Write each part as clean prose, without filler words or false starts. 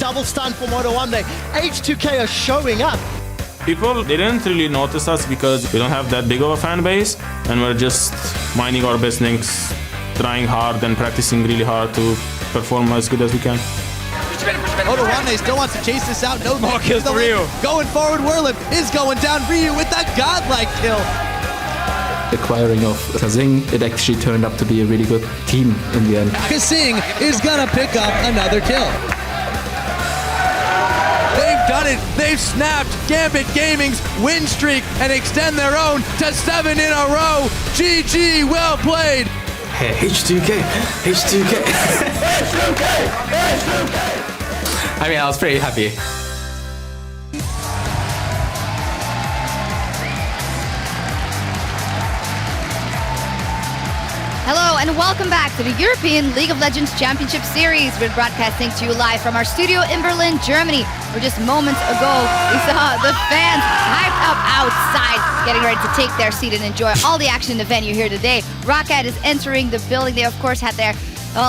double stun for Moto1. H2K are showing up. People didn't really notice us because we don't have that big of a fan base, and we're just minding our business, trying hard and practicing really hard to perform as good as we can. Moto1 still wants to chase this out. No more kills for Ryu. Going forward, Whirlip is going down. Ryu with that godlike kill. Acquiring of Kazing, it actually turned up to be a really good team in the end. Kazing is gonna pick up another kill. They've done it. They've snapped Gambit Gaming's win streak and extend their own to 7 in a row. GG, well played. Hey, H2K, H2K. I mean, I was pretty happy. Hello and welcome back to the European League of Legends Championship Series. We're broadcasting to you live from our studio in Berlin, Germany, where just moments ago we saw the fans hyped up outside, getting ready to take their seat and enjoy all the action in the venue here today. ROCCAT is entering the building. They of course had their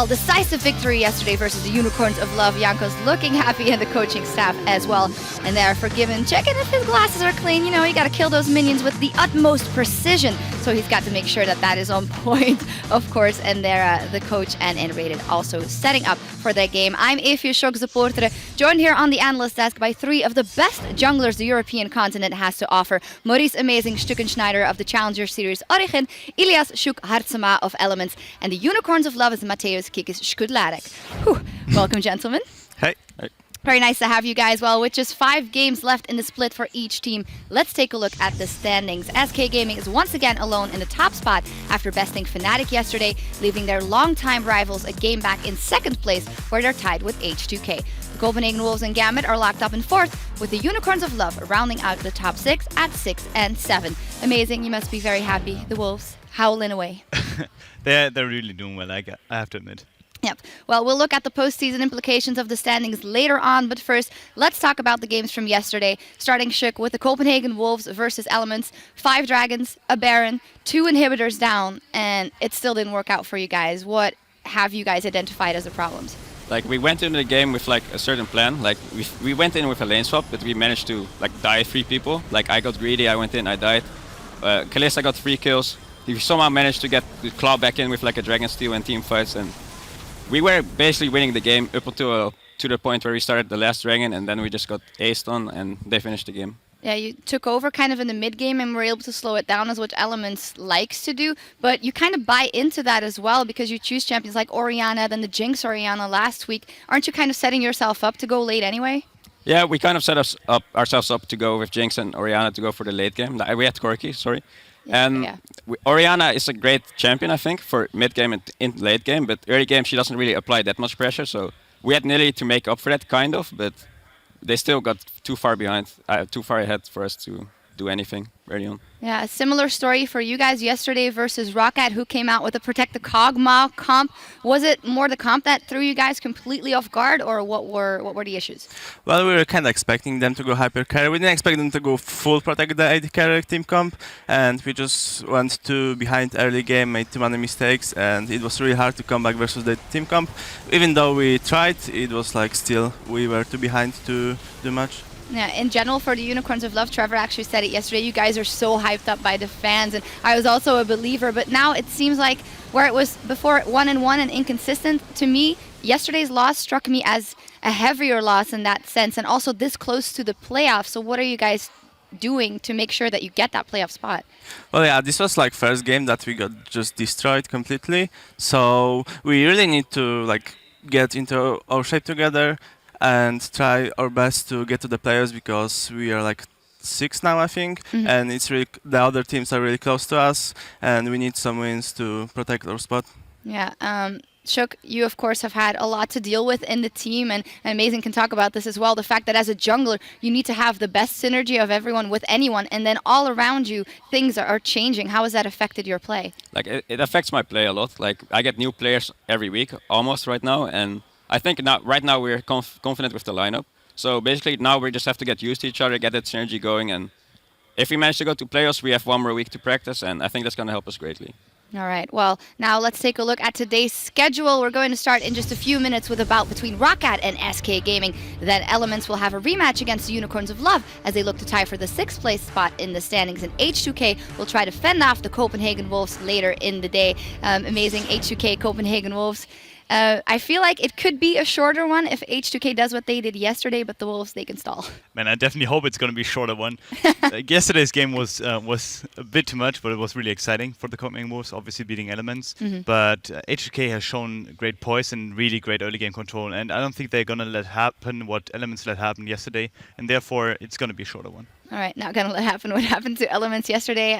decisive victory yesterday versus the Unicorns of Love. Janko's looking happy and the coaching staff as well. And they're forgiven, checking if his glasses are clean. You know, you gotta kill those minions with the utmost precision. So he's got to make sure that that is on point, of course. And they're the coach and Rated also setting up for their game. I'm Evie Shock supporter, joined here on the analyst desk by 3 of the best junglers the European continent has to offer. Maurice Amazing Stuckenschneider of the Challenger Series Origin, Ilias Shuk Hartsema of Elements, and the Unicorns of Love is Mateusz Kikis Skudlarek. Welcome, gentlemen. Hey. Very nice to have you guys. Well, with just 5 games left in the split for each team, let's take a look at the standings. SK Gaming is once again alone in the top spot after besting Fnatic yesterday, leaving their longtime rivals a game back in 2nd place, where they're tied with H2K. The Copenhagen Wolves and Gambit are locked up in 4th, with the Unicorns of Love rounding out the top 6 at 6 and 7. Amazing, you must be very happy. The Wolves howling away. They're really doing well, I have to admit. Yep. Well, we'll look at the postseason implications of the standings later on, but first, let's talk about the games from yesterday. Starting shook with the Copenhagen Wolves versus Elements. 5 Dragons, a Baron, 2 inhibitors down, and it still didn't work out for you guys. What have you guys identified as the problems? Like, we went into the game with like a certain plan. Like, we went in with a lane swap, but we managed to like die 3 people. Like, I got greedy, I went in, I died. Kalista got 3 kills. We somehow managed to get the claw back in with like a Dragon Steel and team fights, and we were basically winning the game up until to the point where we started the last dragon, and then we just got aced on and they finished the game. Yeah, you took over kind of in the mid-game and were able to slow it down, as what Elements likes to do, but you kind of buy into that as well because you choose champions like Orianna, then the Jinx Orianna last week. Aren't you kind of setting yourself up to go late anyway? Yeah, we kind of set ourselves up to go with Jinx and Orianna to go for the late game. We had Corki, sorry. Yeah, and yeah. Orianna is a great champion, I think, for mid-game and in late game, but early game she doesn't really apply that much pressure, so we had Nilly to make up for that, kind of, but they still got too far behind, too far ahead for us to do anything early on. Yeah, a similar story for you guys yesterday versus ROCCAT, who came out with a Protect the Kog'Maw comp. Was it more the comp that threw you guys completely off guard, or what were the issues? Well, we were kind of expecting them to go hyper carry. We didn't expect them to go full Protect the AD carry team comp, and we just went too behind early game, made too many mistakes, and it was really hard to come back versus the team comp. Even though we tried, it was like still we were too behind to do much. Yeah, in general, for the Unicorns of Love, Trevor actually said it yesterday, you guys are so hyped up by the fans, and I was also a believer, but now it seems like where it was before 1-1 and inconsistent, to me, yesterday's loss struck me as a heavier loss in that sense, and also this close to the playoffs. So what are you guys doing to make sure that you get that playoff spot? Well, yeah, this was like first game that we got just destroyed completely, so we really need to like get into our shape together and try our best to get to the playoffs, because we are like 6 now, I think, and it's really the other teams are really close to us, and we need some wins to protect our spot. Yeah, Shook, you of course have had a lot to deal with in the team, and Amazing can talk about this as well. The fact that as a jungler, you need to have the best synergy of everyone with anyone, and then all around you, things are changing. How has that affected your play? Like, it affects my play a lot. Like, I get new players every week, almost right now, and I think right now we're confident with the lineup. So basically now we just have to get used to each other, get that synergy going, and if we manage to go to playoffs, we have 1 more week to practice, and I think that's going to help us greatly. All right, well, now let's take a look at today's schedule. We're going to start in just a few minutes with a bout between ROCCAT and SK Gaming. Then Elements will have a rematch against the Unicorns of Love as they look to tie for the 6th place spot in the standings. And H2K will try to fend off the Copenhagen Wolves later in the day. Amazing H2K Copenhagen Wolves. I feel like it could be a shorter one if H2K does what they did yesterday, but the Wolves, they can stall. Man, I definitely hope it's going to be a shorter one. Yesterday's game was a bit too much, but it was really exciting for the Copenhagen Wolves, obviously beating Elements. But H2K has shown great poise and really great early game control, and I don't think they're going to let happen what Elements let happen yesterday, and therefore it's going to be a shorter one. All right, not going to let happen what happened to Elements yesterday.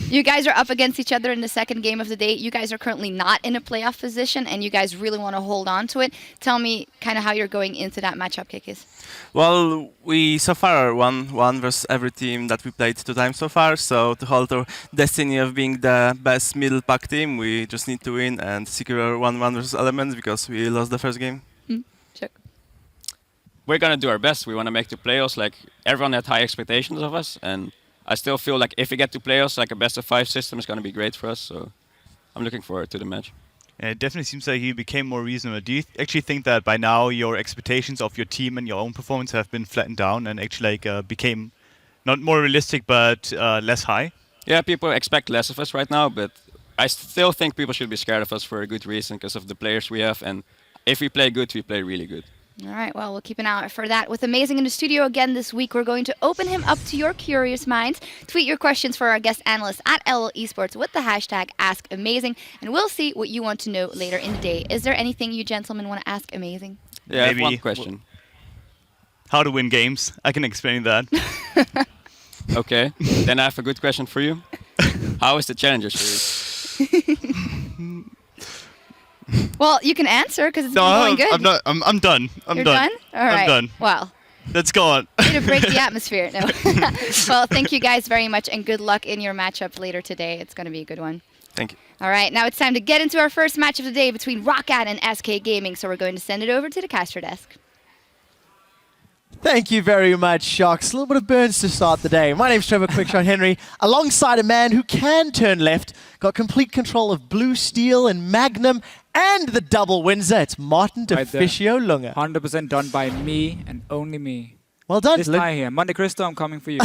You guys are up against each other in the second game of the day. You guys are currently not in a playoff position, and you guys really want to hold on to it. Tell me kind of how you're going into that matchup, Kikis. Well, we so far won versus every team that we played 2 times so far. So to hold our destiny of being the best middle pack team, we just need to win and secure 1-1 versus Elements because we lost the first game. Check. We're gonna do our best. We want to make the playoffs. Like, everyone had high expectations of us, and I still feel like if we get to playoffs, like a best of 5 system is gonna be great for us. So I'm looking forward to the match. Yeah, it definitely seems like you became more reasonable. Do you actually think that by now your expectations of your team and your own performance have been flattened down and actually became not more realistic but less high? Yeah, people expect less of us right now, but I still think people should be scared of us for a good reason because of the players we have. And if we play good, we play really good. All right, well, we'll keep an eye out for that. With Amazing in the studio again this week, we're going to open him up to your curious minds. Tweet your questions for our guest analyst at LL Esports with the hashtag AskAmazing, and we'll see what you want to know later in the day. Is there anything you gentlemen want to ask Amazing? Yeah, Maybe I have one question. How to win games. I can explain that. Okay, then I have a good question for you. How is the Challenger Series? Well, you can answer because it's going good. I'm done. You're done? All right. I'm done. Well, Let's go on. way to break the atmosphere. No. Well, thank you guys very much, and good luck in your matchup later today. It's going to be a good one. Thank you. All right, now it's time to get into our first match of the day between ROCCAT and SK Gaming. So we're going to send it over to the caster desk. Thank you very much, Shocks. A little bit of burns to start the day. My name's Trevor Quickshot Henry, alongside a man who can turn left, got complete control of Blue Steel and Magnum, and the double Windsor. It's Martin DeFicio Lunga. 100% done by me and only me. Well done. This guy here, Monte Cristo, I'm coming for you.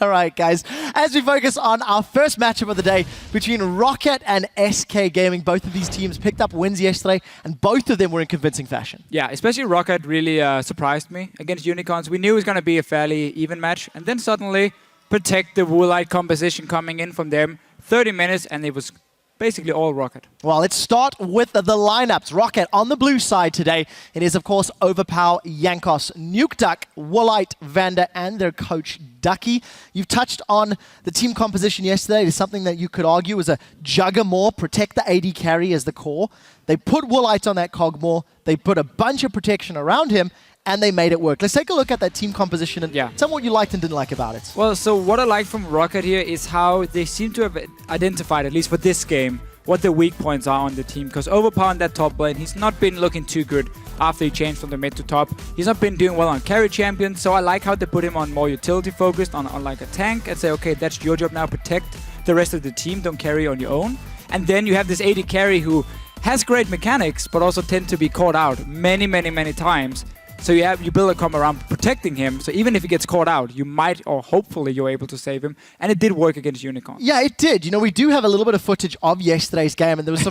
All right, guys. As we focus on our first matchup of the day between ROCCAT and SK Gaming, both of these teams picked up wins yesterday, and both of them were in convincing fashion. Yeah, especially ROCCAT really surprised me against Unicorns. We knew it was going to be a fairly even match, and then suddenly protect the Woolite composition coming in from them. 30 minutes, and it was basically all ROCCAT. Well, let's start with the lineups. ROCCAT on the blue side today. It is, of course, Overpower, Yankos, Nuke Duck, Woolite, Vander, and their coach, Ducky. You've touched on the team composition yesterday. It is something that you could argue was a jugger more, protect the AD carry as the core. They put Woolite on that cog more. They put a bunch of protection around him, and they made it work. Let's take a look at that team composition and tell me what you liked and didn't like about it. Well, so what I like from ROCCAT here is how they seem to have identified, at least for this game, what the weak points are on the team. Because Overpower in that top lane, he's not been looking too good after he changed from the mid to top. He's not been doing well on carry champion, so I like how they put him on more utility focused, on like a tank, and say, okay, that's your job now, protect the rest of the team, don't carry on your own. And then you have this AD carry who has great mechanics, but also tend to be caught out many, many, many times. So you build a combo around protecting him. So even if he gets caught out, you might, or hopefully you're able to save him. And it did work against Unicorn. Yeah, it did. You know, we do have a little bit of footage of yesterday's game, and there was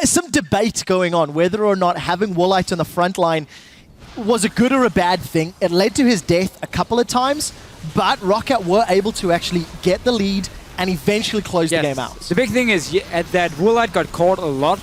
some debate going on whether or not having Woolite on the front line was a good or a bad thing. It led to his death a couple of times, but ROCCAT were able to actually get the lead and eventually close the game out. The big thing is that Woolite got caught a lot,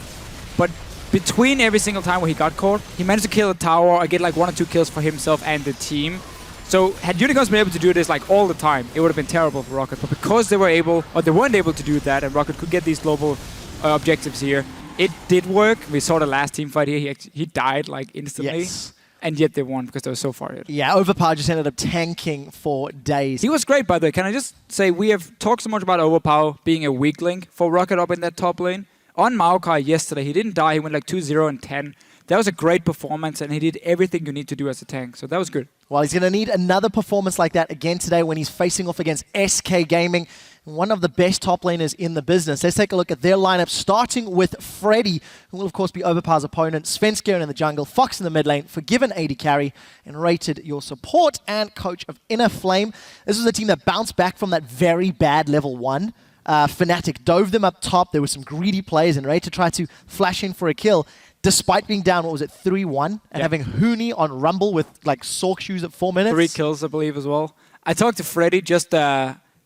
but between every single time where he got caught, he managed to kill a tower or get like 1 or 2 kills for himself and the team. So had Unicorns been able to do this like all the time, it would have been terrible for ROCCAT. But because they were able, or they weren't able to do that, and ROCCAT could get these global objectives here, it did work. We saw the last team fight here. He died like instantly. Yes. And yet they won because they were so far ahead. Yeah, Overpower just ended up tanking for days. He was great, by the way. Can I just say, we have talked so much about Overpower being a weak link for ROCCAT up in that top lane. On Maokai yesterday, he didn't die. He went like 2-0 and 10. That was a great performance, and he did everything you need to do as a tank. So that was good. Well, he's going to need another performance like that again today when he's facing off against SK Gaming. one of the best top laners in the business. Let's take a look at their lineup, starting with Freddy, who will of course be Overpower's opponent, Svenskeren in the jungle, Fox in the mid lane, Forgiven AD carry, and Rated your support and coach of Inner Flame. This was a team that bounced back from that very bad level 1. Fnatic dove them up top. There were some greedy players and Rated tried to flash in for a kill, despite being down, 3-1, and having Huni on Rumble with like Sork shoes at 4 minutes. 3 kills, I believe, as well. I talked to Freddy just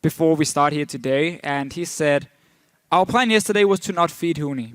before we start here today, and he said, our plan yesterday was to not feed Huni.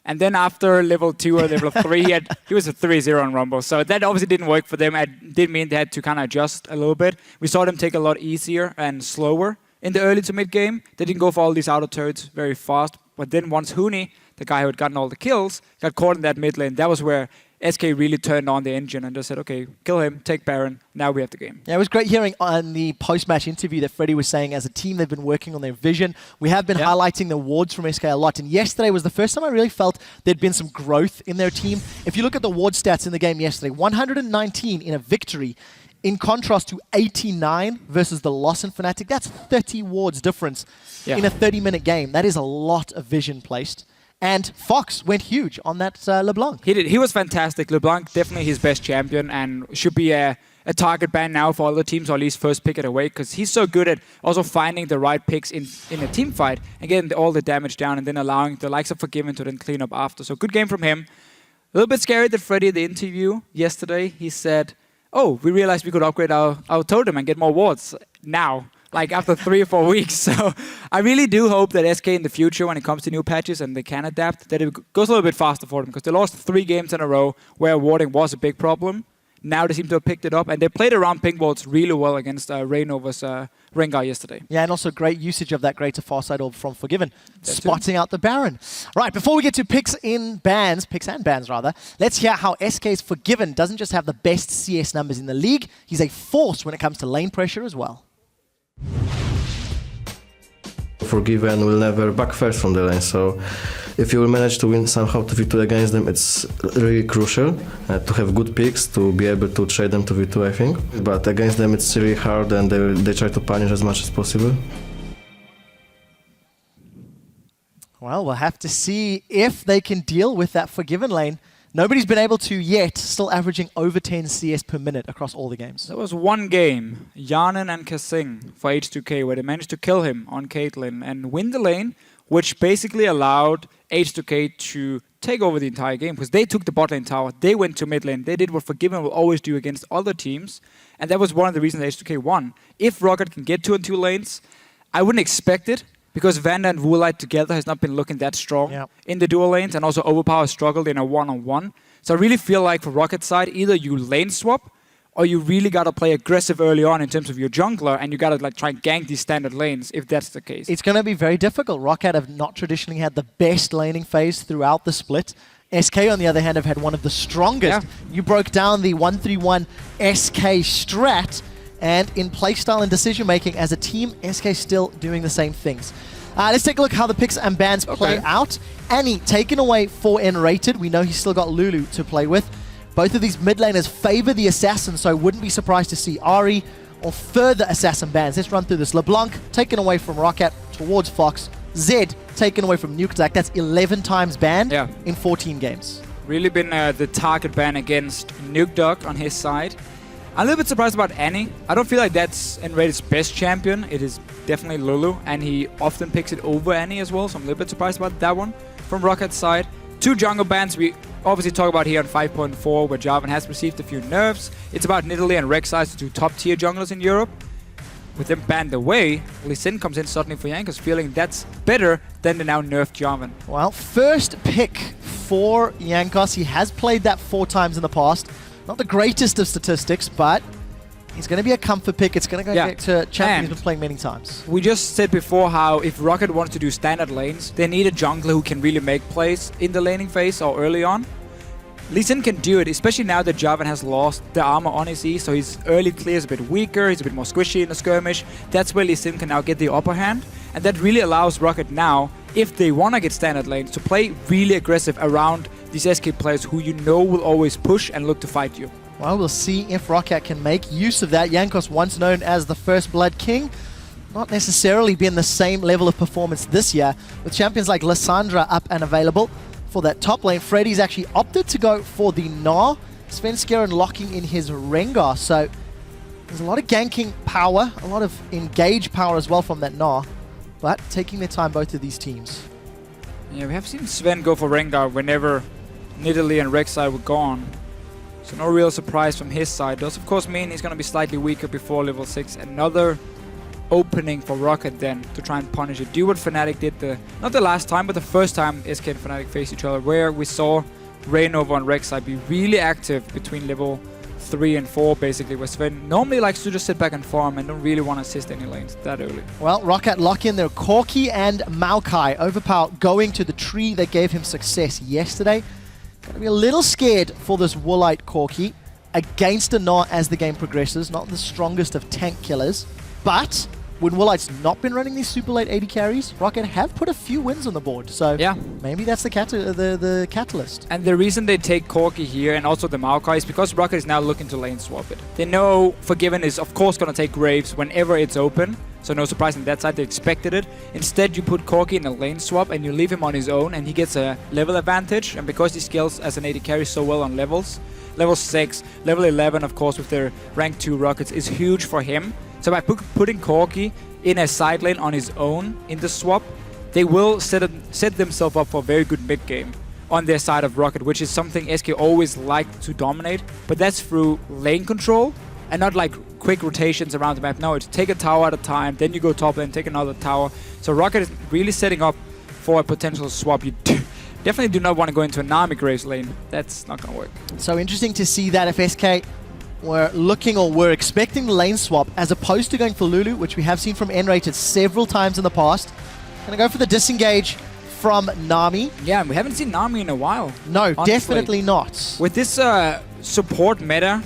And then after level 2 or level 3, he was a 3-0 on Rumble. So that obviously didn't work for them. It did mean they had to kind of adjust a little bit. We saw them take a lot easier and slower in the early to mid game. They didn't go for all these auto turrets very fast. But then once Huni, the guy who had gotten all the kills, got caught in that mid lane, that was where SK really turned on the engine and just said, okay, kill him, take Baron, now we have the game. Yeah, it was great hearing on the post-match interview that Freddy was saying as a team they've been working on their vision. We have been highlighting the wards from SK a lot, and yesterday was the first time I really felt there'd been some growth in their team. If you look at the ward stats in the game yesterday, 119 in a victory, in contrast to 89 versus the loss in Fnatic. That's 30 wards difference in a 30-minute game. That is a lot of vision placed. And Fox went huge on that LeBlanc. He did. He was fantastic. LeBlanc, definitely his best champion and should be a target ban now for other teams, or at least first pick it away, because he's so good at also finding the right picks in a team fight and getting all the damage down and then allowing the likes of Forgiven to then clean up after. So good game from him. A little bit scary that Freddy in the interview yesterday, he said, oh, we realized we could upgrade our totem and get more wards now, like after 3 or 4 weeks. So I really do hope that SK in the future, when it comes to new patches and they can adapt, that it goes a little bit faster for them, because they lost 3 games in a row where warding was a big problem. Now they seem to have picked it up, and they played around pink wards really well against Reignover's Rengar yesterday. Yeah, and also great usage of that greater Farsight Orb from Forgiven, spotting out the Baron. Right, before we get to picks and bans, let's hear how SK's Forgiven doesn't just have the best CS numbers in the league, he's a force when it comes to lane pressure as well. Forgiven will never back first from the lane, so if you will manage to win somehow 2v2 against them, it's really crucial to have good picks, to be able to trade them 2v2, I think. But against them it's really hard, and they try to punish as much as possible. Well, we'll have to see if they can deal with that Forgiven lane. Nobody's been able to yet, still averaging over 10 CS per minute across all the games. There was one game, Yanin and Kasing for H2K, where they managed to kill him on Caitlyn and win the lane, which basically allowed H2K to take over the entire game, because they took the bot lane tower, they went to mid lane, they did what Forgiven will always do against other teams, and that was one of the reasons H2K won. If ROCCAT can get 2 on 2 lanes, I wouldn't expect it, because Vanda and Woolite together has not been looking that strong in the dual lanes, and also Overpower struggled in a one-on-one. So I really feel like for ROCCAT side, either you lane swap, or you really got to play aggressive early on in terms of your jungler, and you got to like try and gank these standard lanes if that's the case. It's going to be very difficult. ROCCAT have not traditionally had the best laning phase throughout the split. SK, on the other hand, have had one of the strongest. You broke down the 1-3-1 SK strat, and in playstyle and decision-making as a team, SK still doing the same things. Let's take a look how the picks and bans play out. Annie taken away for N-rated. We know he's still got Lulu to play with. Both of these mid laners favor the assassin, so I wouldn't be surprised to see Ari or further assassin bans. Let's run through this. LeBlanc taken away from ROCCAT towards Fox. Zed taken away from NukeDuck. That's 11 times banned in 14 games. Really been the target ban against NukeDuck on his side. I'm a little bit surprised about Annie. I don't feel like that's N-rated's best champion. It is definitely Lulu, and he often picks it over Annie as well, so I'm a little bit surprised about that one from ROCCAT's side. 2 jungle bans we obviously talk about here on 5.4, where Jarvan has received a few nerfs. It's about Nidalee and Rek'Sai, the 2 top-tier junglers in Europe. With them banned away, Lee Sin comes in suddenly for Jankos, feeling that's better than the now nerfed Jarvan. Well, first pick for Jankos. He has played that 4 times in the past. Not the greatest of statistics, but he's going to be a comfort pick. It's going to go back to champion he's been playing many times. We just said before how if ROCCAT wants to do standard lanes, they need a jungler who can really make plays in the laning phase or early on. Lee Sin can do it, especially now that Jarvan has lost the armor on his E, so his early clear is a bit weaker, he's a bit more squishy in the skirmish. That's where Lee Sin can now get the upper hand, and that really allows ROCCAT now, if they want to get standard lanes, to play really aggressive around these SK players who you know will always push and look to fight you. Well, we'll see if ROCCAT can make use of that. Jankos, once known as the First Blood King, not necessarily been the same level of performance this year, with champions like Lissandra up and available for that top lane. Freddy's actually opted to go for the Gnar. Svenskeren locking in his Rengar, so there's a lot of ganking power, a lot of engage power as well from that Gnar, but taking their time, both of these teams. Yeah, we have seen Sven go for Rengar whenever Nidalee and Rek'Sai were gone. So no real surprise from his side. Does of course mean he's going to be slightly weaker before level 6. Another opening for ROCCAT then to try and punish it. Do what Fnatic did, not the last time, but the first time SK and Fnatic faced each other, where we saw Rainova and Rek'Sai be really active between level 3 and 4, basically, where Sven normally likes to just sit back and farm and don't really want to assist any lanes that early. Well, ROCCAT lock in their Corki and Maokai. Overpower going to the tree that gave him success yesterday. Gonna be a little scared for this Woolite Corki against a Gnar as the game progresses. Not the strongest of tank killers, but when Woolite's not been running these super late 80 carries, ROCCAT have put a few wins on the board. So yeah, maybe that's the catalyst. And the reason they take Corki here and also the Maokai is because ROCCAT is now looking to lane swap it. They know Forgiven is of course going to take Graves whenever it's open. So no surprise on that side, they expected it. Instead, you put Corki in a lane swap and you leave him on his own and he gets a level advantage. And because he scales as an 80 carry so well on levels, level 6, level 11 of course with their rank 2 rockets is huge for him. So by putting Corki in a side lane on his own in the swap, they will set themselves up for a very good mid game on their side of ROCCAT, which is something SK always liked to dominate. But that's through lane control and not like quick rotations around the map. No, it's take a tower at a time, then you go top lane, take another tower. So ROCCAT is really setting up for a potential swap. You definitely do not want to go into a Nami Graves lane. That's not going to work. So interesting to see that if SK were looking or were expecting the lane swap as opposed to going for Lulu, which we have seen from N-rated several times in the past. Gonna go for the disengage from Nami. Yeah, and we haven't seen Nami in a while. No, honestly. definitely not. With this support meta,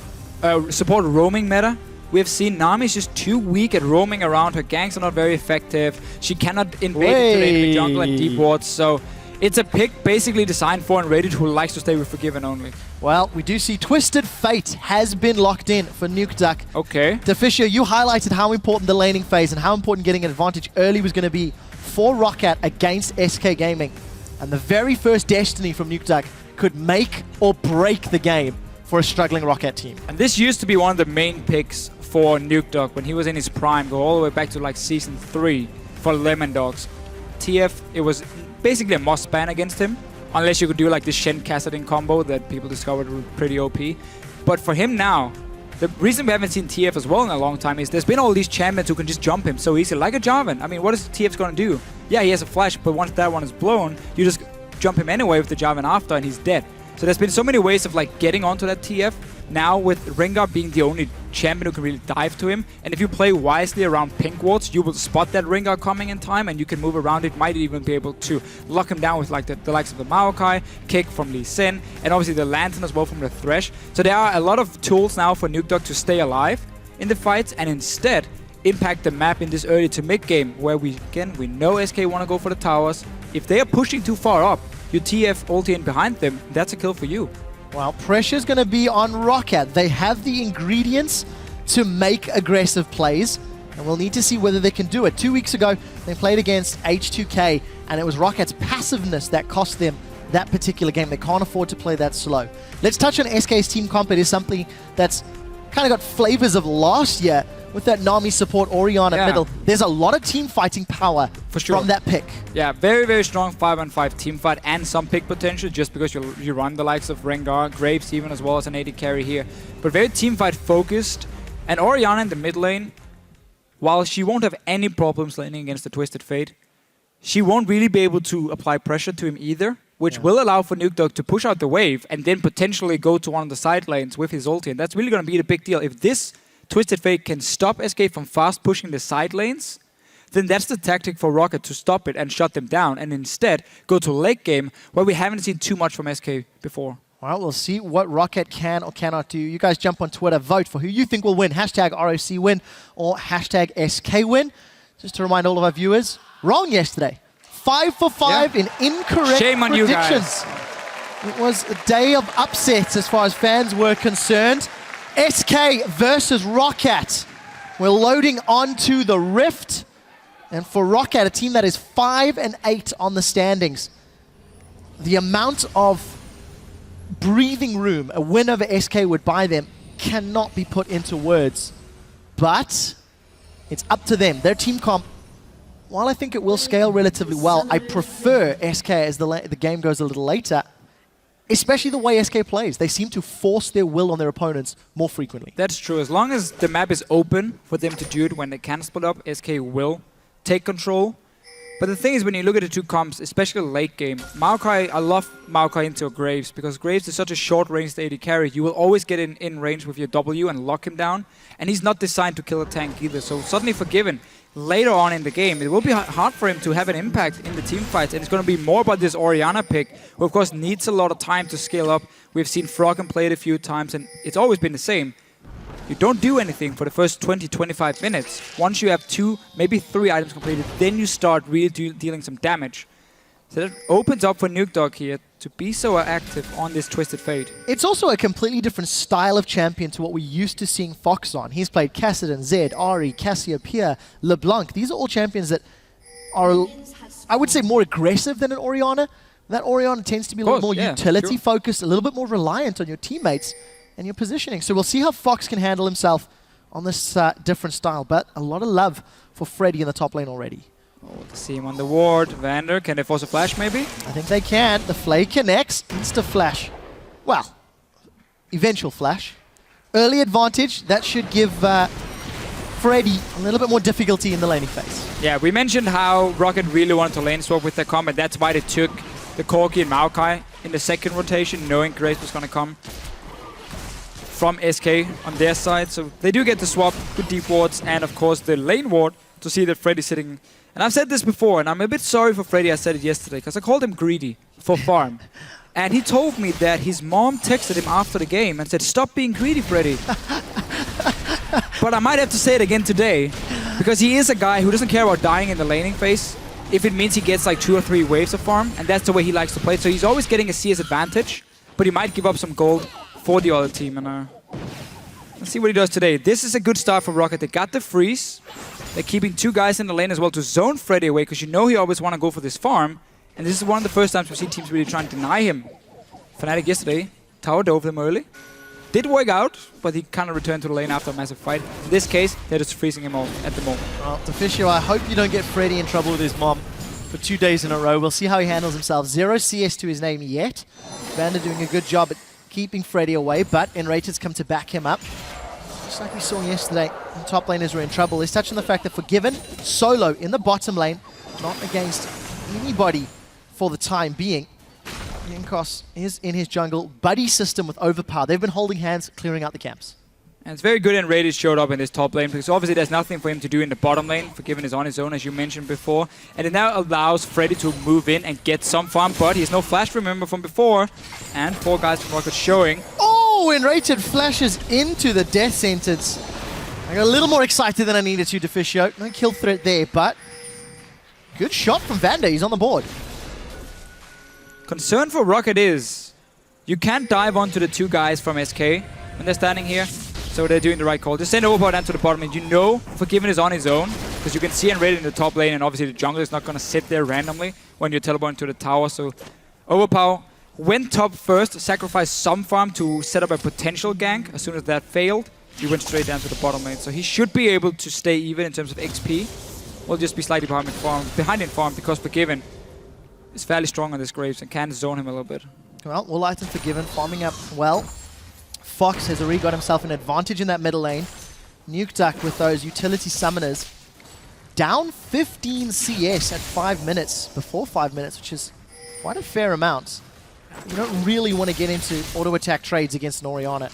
support roaming meta, we have seen Nami's just too weak at roaming around. Her ganks are not very effective. She cannot invade into the jungle and deep wards, so it's a pick basically designed for N-rated who likes to stay with Forgiven only. Well, we do see Twisted Fate has been locked in for Nukeduck. Okay. Deficio, you highlighted how important the laning phase and how important getting an advantage early was going to be for ROCCAT against SK Gaming. And the very first Destiny from Nukeduck could make or break the game for a struggling ROCCAT team. And this used to be one of the main picks for Nukeduck when he was in his prime, go all the way back to like Season 3 for Lemon Dogs. TF, it was basically a must ban against him, unless you could do like the Shen Kassadin combo that people discovered were pretty OP. But for him now, the reason we haven't seen TF as well in a long time is there's been all these champions who can just jump him so easy, like a Jarvan. I mean, what is TF's going to do? Yeah, he has a flash, but once that one is blown, you just jump him anyway with the Jarvan after and he's dead. So there's been so many ways of like getting onto that TF. Now with Rengar being the only champion who can really dive to him, and if you play wisely around pink wards, you will spot that Rengar coming in time and you can move around it, might even be able to lock him down with like the likes of the Maokai, kick from Lee Sin, and obviously the Lantern as well from the Thresh. So there are a lot of tools now for Nukeduck to stay alive in the fights and instead impact the map in this early to mid game where we know SK want to go for the towers. If they are pushing too far up, you TF ulti in behind them, that's a kill for you. Well, pressure's going to be on ROCCAT. They have the ingredients to make aggressive plays, and we'll need to see whether they can do it. 2 weeks ago, they played against H2K, and it was ROCCAT's passiveness that cost them that particular game. They can't afford to play that slow. Let's touch on SK's team comp. It is something that's kind of got flavors of last year with that Nami support, Orianna middle. There's a lot of team fighting power from that pick. Yeah, very, very strong 5-on-5 team fight and some pick potential just because you run the likes of Rengar, Graves even as well as an 80 carry here. But very team fight focused. And Orianna in the mid lane, while she won't have any problems laning against the Twisted Fate, she won't really be able to apply pressure to him either, which will allow for Nukeduck to push out the wave and then potentially go to one of the side lanes with his ulti. And that's really going to be the big deal. If this Twisted Fate can stop SK from fast pushing the side lanes, then that's the tactic for ROCCAT to stop it and shut them down and instead go to late game where we haven't seen too much from SK before. Well, we'll see what ROCCAT can or cannot do. You guys jump on Twitter, vote for who you think will win. Hashtag ROC win or hashtag SK win. Just to remind all of our viewers, wrong yesterday. 5 for 5 in incorrect Shame on you predictions. guys. It was a day of upsets as far as fans were concerned. SK versus ROCCAT. We're loading onto the Rift. And for ROCCAT, a team that is 5-8 on the standings, the amount of breathing room a win over SK would buy them cannot be put into words. But it's up to them. Their team comp, while I think it will scale relatively well, I prefer SK as the game goes a little later, especially the way SK plays. They seem to force their will on their opponents more frequently. That's true. As long as the map is open for them to do it when they can split up, SK will take control. But the thing is, when you look at the two comps, especially late game, Maokai, I love Maokai into Graves, because Graves is such a short-range AD carry. You will always get in range with your W and lock him down, and he's not designed to kill a tank either. So suddenly Forgiven, later on in the game, it will be hard for him to have an impact in the team fights, and it's going to be more about this Orianna pick, who of course needs a lot of time to scale up. We've seen Froggen play it a few times, and it's always been the same. You don't do anything for the first 20-25 minutes. Once you have 2, maybe 3 items completed, then you start really dealing some damage. So that opens up for Nukedog here to be so active on this Twisted Fate. It's also a completely different style of champion to what we're used to seeing Fox on. He's played Kassadin, Zed, Ari, Cassiopeia, LeBlanc. These are all champions that are, I would say, more aggressive than an Orianna. That Orianna tends to be a little more utility focused, a little bit more reliant on your teammates and your positioning. So we'll see how Fox can handle himself on this different style. But a lot of love for Freddy in the top lane already. Oh, to see him on the ward. Vander, can they force a flash maybe? I think they can. The FLICKR connects. Insta flash. Well, eventual flash. Early advantage. That should give Freddy a little bit more difficulty in the laning phase. Yeah, we mentioned how ROCCAT really wanted to lane swap with their comp, and that's why they took the Corki and Maokai in the second rotation, knowing Grace was going to come from SK on their side. So they do get the swap with deep wards and of course the lane ward to see that Freddy's sitting. And I've said this before, and I'm a bit sorry for Freddy. I said it yesterday because I called him greedy for farm. And he told me that his mom texted him after the game and said, "Stop being greedy, Freddy." But I might have to say it again today, because he is a guy who doesn't care about dying in the laning phase if it means he gets like 2 or 3 waves of farm, and that's the way he likes to play. So he's always getting a CS advantage, but he might give up some gold for the other team. And let's see what he does today. This is a good start for ROCCAT. They got the freeze. They're keeping 2 guys in the lane as well to zone Freddy away, because you know he always want to go for this farm. And this is one of the first times we've seen teams really try and deny him. Fnatic yesterday, tower dove them early. Did work out, but he kind of returned to the lane after a massive fight. In this case, they're just freezing him all at the moment. Well, Deficio, I hope you don't get Freddy in trouble with his mom for 2 days in a row. We'll see how he handles himself. 0 CS to his name yet. Vander doing a good job at keeping Freddy away, but Enrated come to back him up. Just like we saw yesterday, the top laners were in trouble. He's touching the fact that Forgiven, solo in the bottom lane, not against anybody for the time being. Yankos is in his jungle, buddy system with Overpower. They've been holding hands, clearing out the camps. And it's very good Enrated showed up in this top lane, because obviously there's nothing for him to do in the bottom lane. Forgiven is on his own, as you mentioned before. And it now allows Freddy to move in and get some farm, but he has no flash, remember, from before. And 4 guys from ROCCAT showing. Oh, Enrated flashes into the death sentence. I got a little more excited than I needed to, Deficio. No kill threat there, but good shot from Vander. He's on the board. Concern for ROCCAT is you can't dive onto the 2 guys from SK when they're standing here. So they're doing the right call. Just send Overpower down to the bottom, and you know Forgiven is on his own, because you can see Enrated in the top lane, and obviously the jungle is not going to sit there randomly when you're teleporting to the tower. So Overpower went top first, sacrificed some farm to set up a potential gank. As soon as that failed, he went straight down to the bottom lane. So he should be able to stay even in terms of XP. We'll just be slightly behind in farm because Forgiven is fairly strong on this Graves and can zone him a little bit. Well, Woolite and Forgiven farming up well. Fox has already got himself an advantage in that middle lane. Nukeduck with those utility summoners. Down 15 CS at 5 minutes, before 5 minutes, which is quite a fair amount. You don't really want to get into auto-attack trades against an Orianna.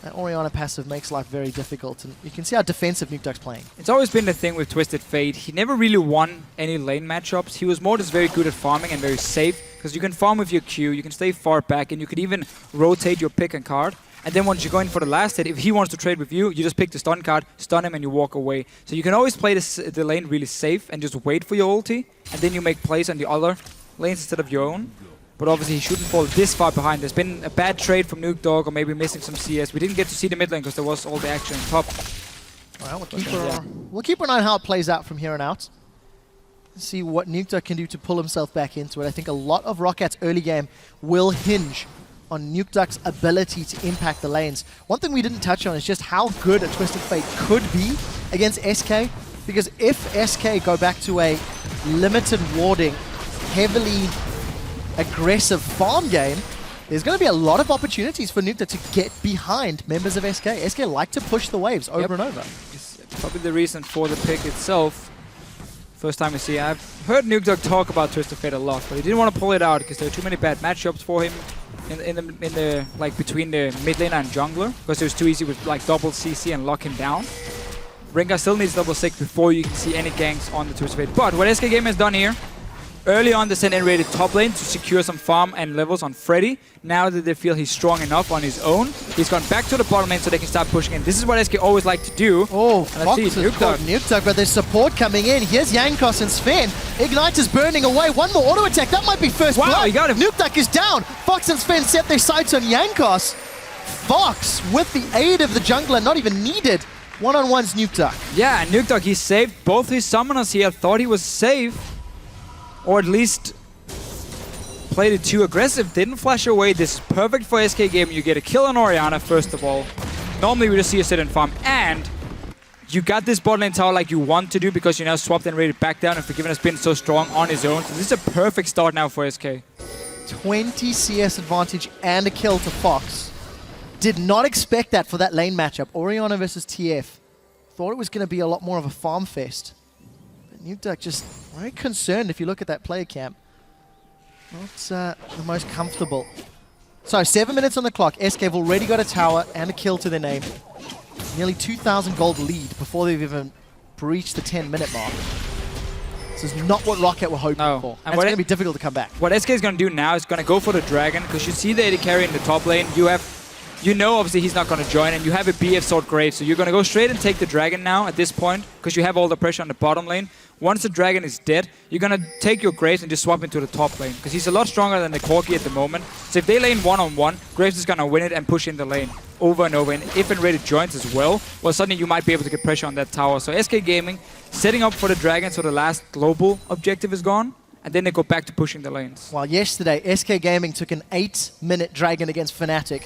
That Orianna passive makes life very difficult, and you can see how defensive Nukeduck's playing. It's always been the thing with Twisted Fate. He never really won any lane matchups. He was more just very good at farming and very safe, because you can farm with your Q, you can stay far back, and you can even rotate your pick and card. And then once you go in for the last hit, if he wants to trade with you, you just pick the stun card, stun him, and you walk away. So you can always play the lane really safe and just wait for your ulti, and then you make plays on the other lanes instead of your own. But obviously he shouldn't fall this far behind. There's been a bad trade from Nukedog, or maybe missing some CS. We didn't get to see the mid lane because there was all the action on top. Well, we'll keep an eye on how it plays out from here on out. See what NukeDuck can do to pull himself back into it. I think a lot of ROCCAT's early game will hinge on NukeDuck's ability to impact the lanes. One thing we didn't touch on is just how good a Twisted Fate could be against SK, because if SK go back to a limited warding, heavily aggressive farm game, there's going to be a lot of opportunities for NukeDuck to get behind members of SK. SK like to push the waves over and over. It's probably the reason for the pick itself. First time we see, I've heard NukeDuck talk about Twisted Fate a lot, but he didn't want to pull it out because there were too many bad matchups for him in the like between the mid laner and jungler, because it was too easy with like double CC and lock him down. Rengar still needs double 6 before you can see any ganks on the Twisted Fate. But what SK Game has done here, early on they sent in rated top lane to secure some farm and levels on Freddy. Now that they feel he's strong enough on his own, he's gone back to the bottom lane so they can start pushing in. This is what SK always like to do. Oh, and let's see, NukeDuck, but there's support coming in. Here's Jankos and Sven. Ignite is burning away. One more auto attack. That might be first blood. He got him. NukeDuck is down. Fox and Sven set their sights on Jankos. Fox, with the aid of the jungler, not even needed. One-on-one's NukeDuck. Yeah, and NukeDuck, he saved both his summoners here. Thought he was safe, or at least played it too aggressive. Didn't flash away. This is perfect for SK Game. You get a kill on Orianna, first of all. Normally we just see a sit and farm. And you got this bot lane tower like you want to do, because you now swapped and rated back down, and Forgiven has been so strong on his own. So this is a perfect start now for SK. 20 CS advantage and a kill to Fox. Did not expect that for that lane matchup. Orianna versus TF. Thought it was going to be a lot more of a farm fest. But NukeDuck just very concerned if you look at that player camp. Not the most comfortable. So 7 minutes on the clock. SK have already got a tower and a kill to their name. Nearly 2,000 gold lead before they've even breached the 10-minute mark. This is not what ROCCAT were hoping for. And it's going to be difficult to come back. What SK is going to do now is going to go for the dragon, because you see the AD carry in the top lane. You know obviously he's not going to join, and you have a BF Sword Grave, so you're going to go straight and take the dragon now at this point, because you have all the pressure on the bottom lane. Once the dragon is dead, you're going to take your Graves and just swap into the top lane, because he's a lot stronger than the Corki at the moment. So if they lane one-on-one, Graves is going to win it and push in the lane over and over. And if Enrated joins as well, suddenly you might be able to get pressure on that tower. So SK Gaming setting up for the dragon, so the last global objective is gone, and then they go back to pushing the lanes. Well, yesterday, SK Gaming took an 8-minute dragon against Fnatic,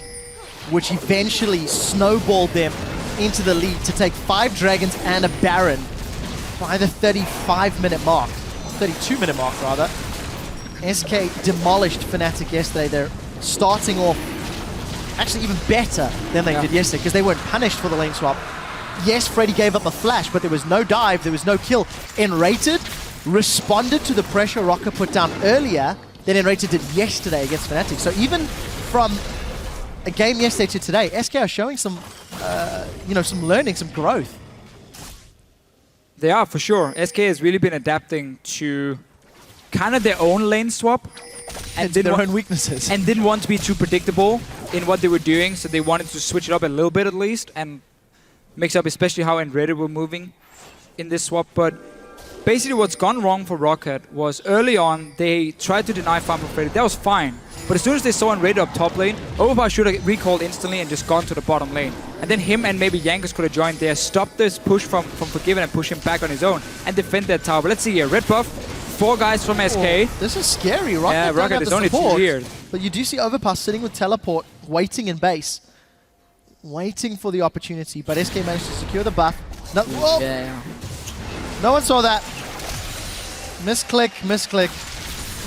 which eventually snowballed them into the lead to take 5 dragons and a Baron by the 35-minute mark. 32-minute mark, rather. SK demolished Fnatic yesterday. They're starting off actually even better than they did yesterday, because they weren't punished for the lane swap. Yes, Freddy gave up a flash, but there was no dive, there was no kill. Enrated responded to the pressure ROCCAT put down earlier than Enrated did yesterday against Fnatic. So even from a game yesterday to today, SK are showing some, some learning, some growth. They are, for sure. SK has really been adapting to kind of their own lane swap. And their own weaknesses. And didn't want to be too predictable in what they were doing, so they wanted to switch it up a little bit at least, and mix up especially how Enrated were moving in this swap. But basically what's gone wrong for ROCCAT was early on, they tried to deny farm for Freddy. That was fine. But as soon as they saw Enrated up top lane, Overpower should have recalled instantly and just gone to the bottom lane. And then him and maybe Jankos could have joined there, stopped this push from Forgiven and push him back on his own, and defend that tower. But let's see here, red buff, 4 guys from SK. Oh, this is scary. ROCCAT yeah, ROCCAT is only 2 here. But you do see Overpass sitting with teleport, waiting in base. Waiting for the opportunity, but SK managed to secure the buff. No, no one saw that. Misclick, misclick.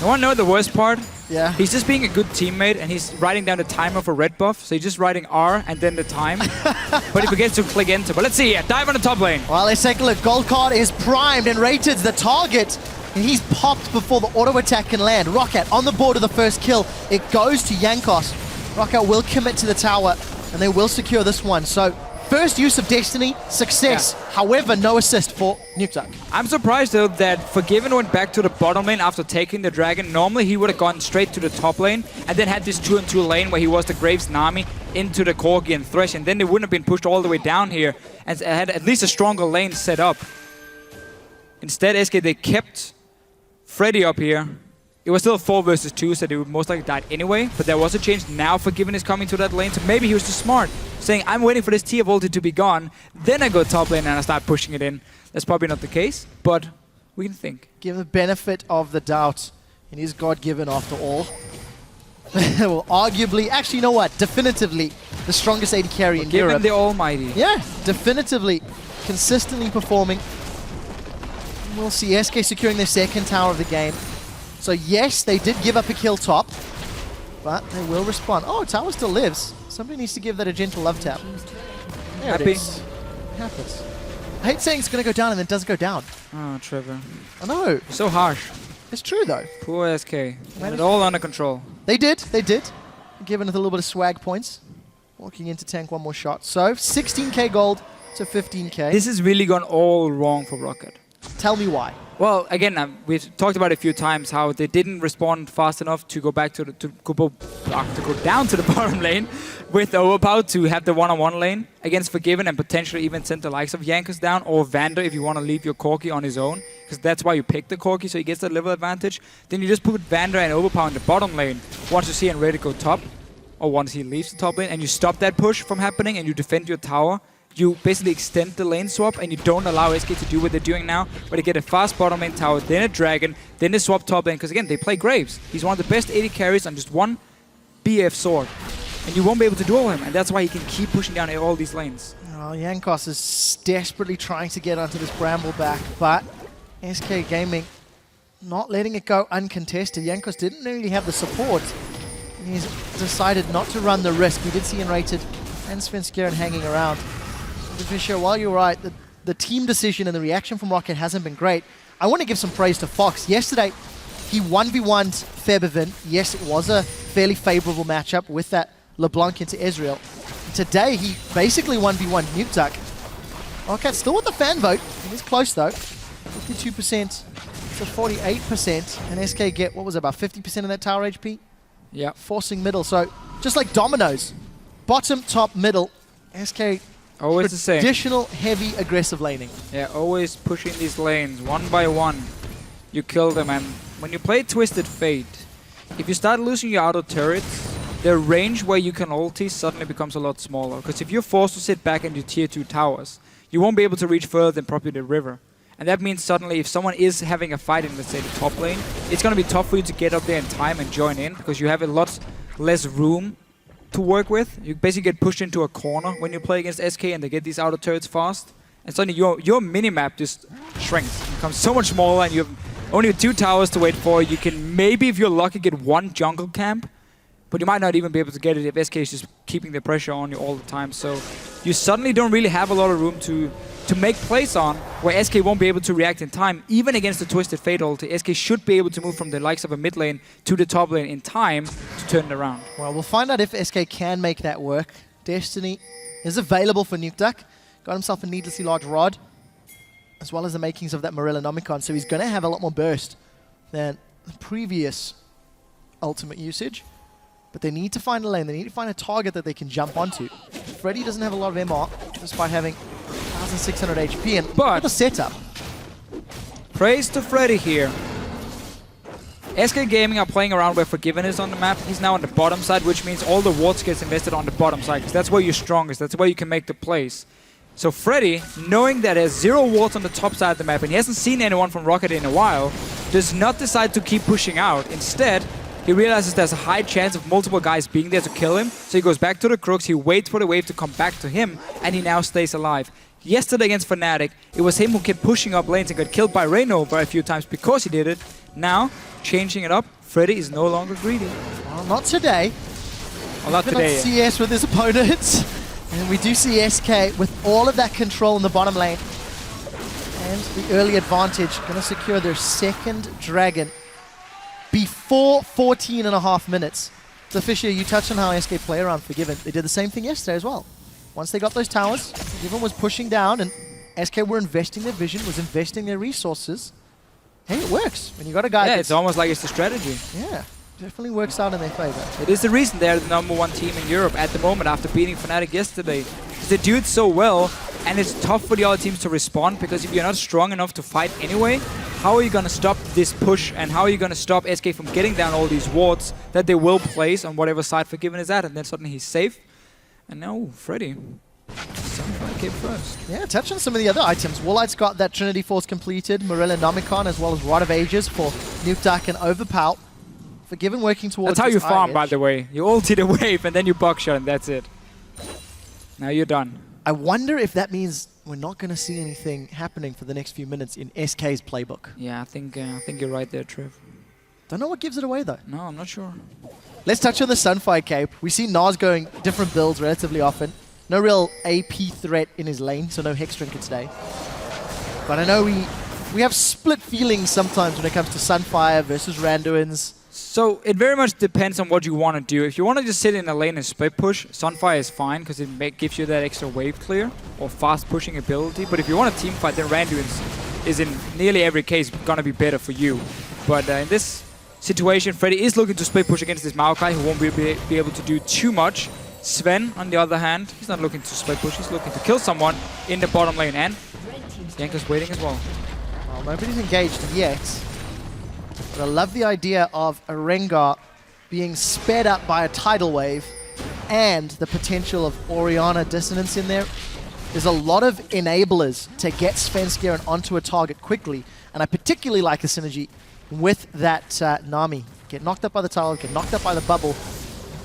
No one know the worst part? Yeah. He's just being a good teammate, and he's writing down the timer for red buff. So he's just writing R and then the time. But he forgets to click enter. But let's see here. Dive on the top lane. Well, let's take a look. Gold card is primed and Rated's the target. And he's popped before the auto attack can land. ROCCAT on the board of the first kill. It goes to Jankos. ROCCAT will commit to the tower, and they will secure this one. So first use of Destiny, success. Yeah. However, no assist for NukeDuck. I'm surprised though that Forgiven went back to the bottom lane after taking the dragon. Normally he would have gone straight to the top lane and then had this 2-on-2 lane where he was the Graves Nami into the Corgi and Thresh, and then they wouldn't have been pushed all the way down here and had at least a stronger lane set up. Instead, SK, they kept Freddy up here. It was still a 4 versus 2, so they would most likely died anyway. But there was a change. Now Forgiven is coming to that lane, so maybe he was too smart, saying, I'm waiting for this Tia ulti to be gone, then I go top lane and I start pushing it in. That's probably not the case, but We can think. Give him the benefit of the doubt. It is God-given after all. Well, arguably, actually, you know what? Definitively the strongest AD carry in Given Europe. the almighty. Yeah, definitively. Consistently performing. We'll see SK securing their second tower of the game. So yes, they did give up a kill top, but they will respond. Oh, tower still lives. Somebody needs to give that a gentle love tap. There Happy. it is. It happens. I hate saying it's going to go down and then it doesn't go down. Oh, Trevor. I know. So harsh. It's true though. Poor SK. Had it all under control. They did. Giving it a little bit of swag points. Walking in to tank one more shot. So 16k gold to 15k. This has really gone all wrong for ROCCAT. Tell me why. Well, again, we've talked about it a few times how they didn't respond fast enough to go back to go down to the bottom lane with Overpower to have the one-on-one lane against Forgiven and potentially even send the likes of Jankos down or Vander if you want to leave your Corki on his own, because that's why you pick the Corki, so he gets that level advantage. Then you just put Vander and Overpower in the bottom lane once you see him ready to go top, or once he leaves the top lane, and you stop that push from happening and you defend your tower. You basically extend the lane swap and you don't allow SK to do what they're doing now, where they get a fast bottom lane tower, then a dragon, then they swap top lane, because again, they play Graves. He's one of the best AD carries on just one BF sword. And you won't be able to duel him, and that's why he can keep pushing down all these lanes. Oh, Jankos is desperately trying to get onto this bramble back, but SK Gaming not letting it go uncontested. Jankos didn't really have the support. He's decided not to run the risk. We did see Enrated and Svenskeren hanging around. Fisher, while you're right, the team decision and the reaction from ROCCAT hasn't been great. I want to give some praise to Fox. Yesterday, he 1v1'd Febivin. Yes, it was a fairly favorable matchup with that LeBlanc into Ezreal. Today, he basically 1v1'd NukeDuck. ROCCAT still with the fan vote. It is close, though. 52% to 48%. And SK get, what was it, about 50% of that tower HP? Yeah. Forcing middle. So, just like dominoes. Bottom, top, middle. SK... Always the same. Traditional, heavy, aggressive laning. Yeah, always pushing these lanes one by one. You kill them, and when you play Twisted Fate, if you start losing your auto turrets, the range where you can ulti suddenly becomes a lot smaller. Because if you're forced to sit back in your tier 2 towers, you won't be able to reach further than probably the river. And that means suddenly if someone is having a fight in, let's say, the top lane, it's going to be tough for you to get up there in time and join in, because you have a lot less room to work with. You basically get pushed into a corner when you play against SK and they get these outer turrets fast. And suddenly your minimap just shrinks. It becomes so much smaller and you have only 2 towers to wait for. You can maybe, if you're lucky, get 1 jungle camp, but you might not even be able to get it if SK is just keeping the pressure on you all the time. So you suddenly don't really have a lot of room to make plays on, where SK won't be able to react in time. Even against the Twisted Fate ulti, SK should be able to move from the likes of a mid lane to the top lane in time to turn it around. Well, we'll find out if SK can make that work. Destiny is available for NukeDuck. Got himself a needlessly large rod, as well as the makings of that Morellonomicon, so he's going to have a lot more burst than the previous ultimate usage. But they need to find a lane, they need to find a target that they can jump onto. Freddy doesn't have a lot of MR, despite having 1,600 HP, and but the setup. Praise to Freddy here. SK Gaming are playing around where Forgiven is on the map. He's now on the bottom side, which means all the wards gets invested on the bottom side, because that's where you're strongest, that's where you can make the plays. So Freddy, knowing that there's 0 wards on the top side of the map, and he hasn't seen anyone from ROCCAT in a while, does not decide to keep pushing out. Instead, he realizes there's a high chance of multiple guys being there to kill him, so he goes back to the Crooks, he waits for the wave to come back to him, and he now stays alive. Yesterday against Fnatic, it was him who kept pushing up lanes and got killed by Reynova a few times because he did it. Now, changing it up, Freddy is no longer greedy. Well, not today. Well, not today. On CS with his opponents. And we do see SK with all of that control in the bottom lane. And the early advantage, going to secure their second dragon before 14.5 minutes. So Fisher, you touched on how SK play around Forgiven. They did the same thing yesterday as well. Once they got those towers, Forgiven was pushing down and SK were investing their vision, was investing their resources. Hey, it works. When you got a guy it's almost like it's the strategy. Yeah, definitely works out in their favor. It is the reason they're the #1 team in Europe at the moment after beating Fnatic yesterday. They do it so well, and it's tough for the other teams to respond, because if you're not strong enough to fight anyway, how are you going to stop this push, and how are you going to stop SK from getting down all these wards that they will place on whatever side Forgiven is at, and then suddenly he's safe. And now Freddy. came first. Yeah, touch on some of the other items. Woolite's got that Trinity Force completed, Marilla Nomicon, as well as Rod of Ages for Nukeduck and Overpow. Forgiven working towards That's how you farm, edge. by the way. You ulti the wave and then you buckshot and that's it. Now you're done. I wonder if that means we're not going to see anything happening for the next few minutes in SK's playbook. Yeah, I think you're right there, Trev. Don't know what gives it away, though. No, I'm not sure. Let's touch on the Sunfire Cape. We see Nas going different builds relatively often. No real AP threat in his lane, so no Hextrin could stay. But I know we have split feelings sometimes when it comes to Sunfire versus Randuin's. So it very much depends on what you want to do. If you want to just sit in a lane and split push, Sunfire is fine because it gives you that extra wave clear or fast pushing ability. But if you want a team fight, then Randuin's is in nearly every case going to be better for you. But in this situation, Freddy is looking to split push against this Maokai, who won't be able to do too much. Sven, on the other hand, he's not looking to split push, he's looking to kill someone in the bottom lane. And Yanko's waiting as well. Well, nobody's engaged yet. But I love the idea of a Rengar being sped up by a tidal wave and the potential of Orianna Dissonance in there. There's a lot of enablers to get Svenskeren onto a target quickly, and I particularly like the synergy with that Nami. Get knocked up by the tower, get knocked up by the bubble.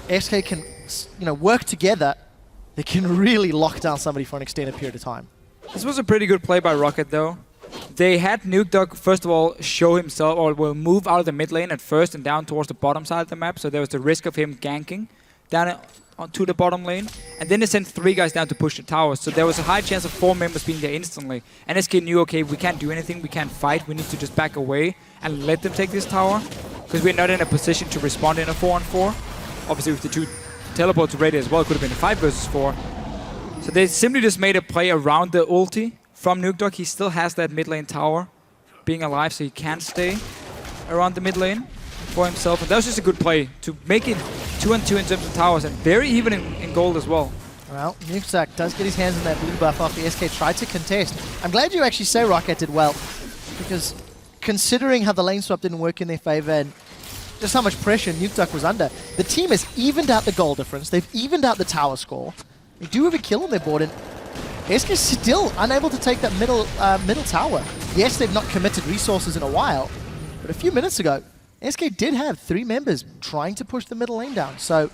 SK can, work together. They can really lock down somebody for an extended period of time. This was a pretty good play by ROCCAT, though. They had Nukeduck, first of all, show himself, or will move out of the mid lane at first and down towards the bottom side of the map, so there was the risk of him ganking down onto the bottom lane. And then they sent 3 guys down to push the towers, so there was a high chance of 4 members being there instantly. And SK knew, okay, we can't do anything, we can't fight, we need to just back away and let them take this tower, because we're not in a position to respond in a 4-on-4. Obviously, with the 2 teleports ready as well, it could have been a 5 versus 4. So they simply just made a play around the ulti from Nukeduck. He still has that mid lane tower being alive, so he can stay around the mid lane for himself. And that was just a good play to make it 2-on-2 in terms of towers, and very even in gold as well. Well, Nukeduck does get his hands on that blue buff after SK tried to contest. I'm glad you actually say ROCCAT did well, because considering how the lane swap didn't work in their favor and just how much pressure Nukeduck was under, the team has evened out the goal difference, they've evened out the tower score. They do have a kill on their board, and SK is still unable to take that middle tower. Yes, they've not committed resources in a while, but a few minutes ago, SK did have 3 members trying to push the middle lane down. So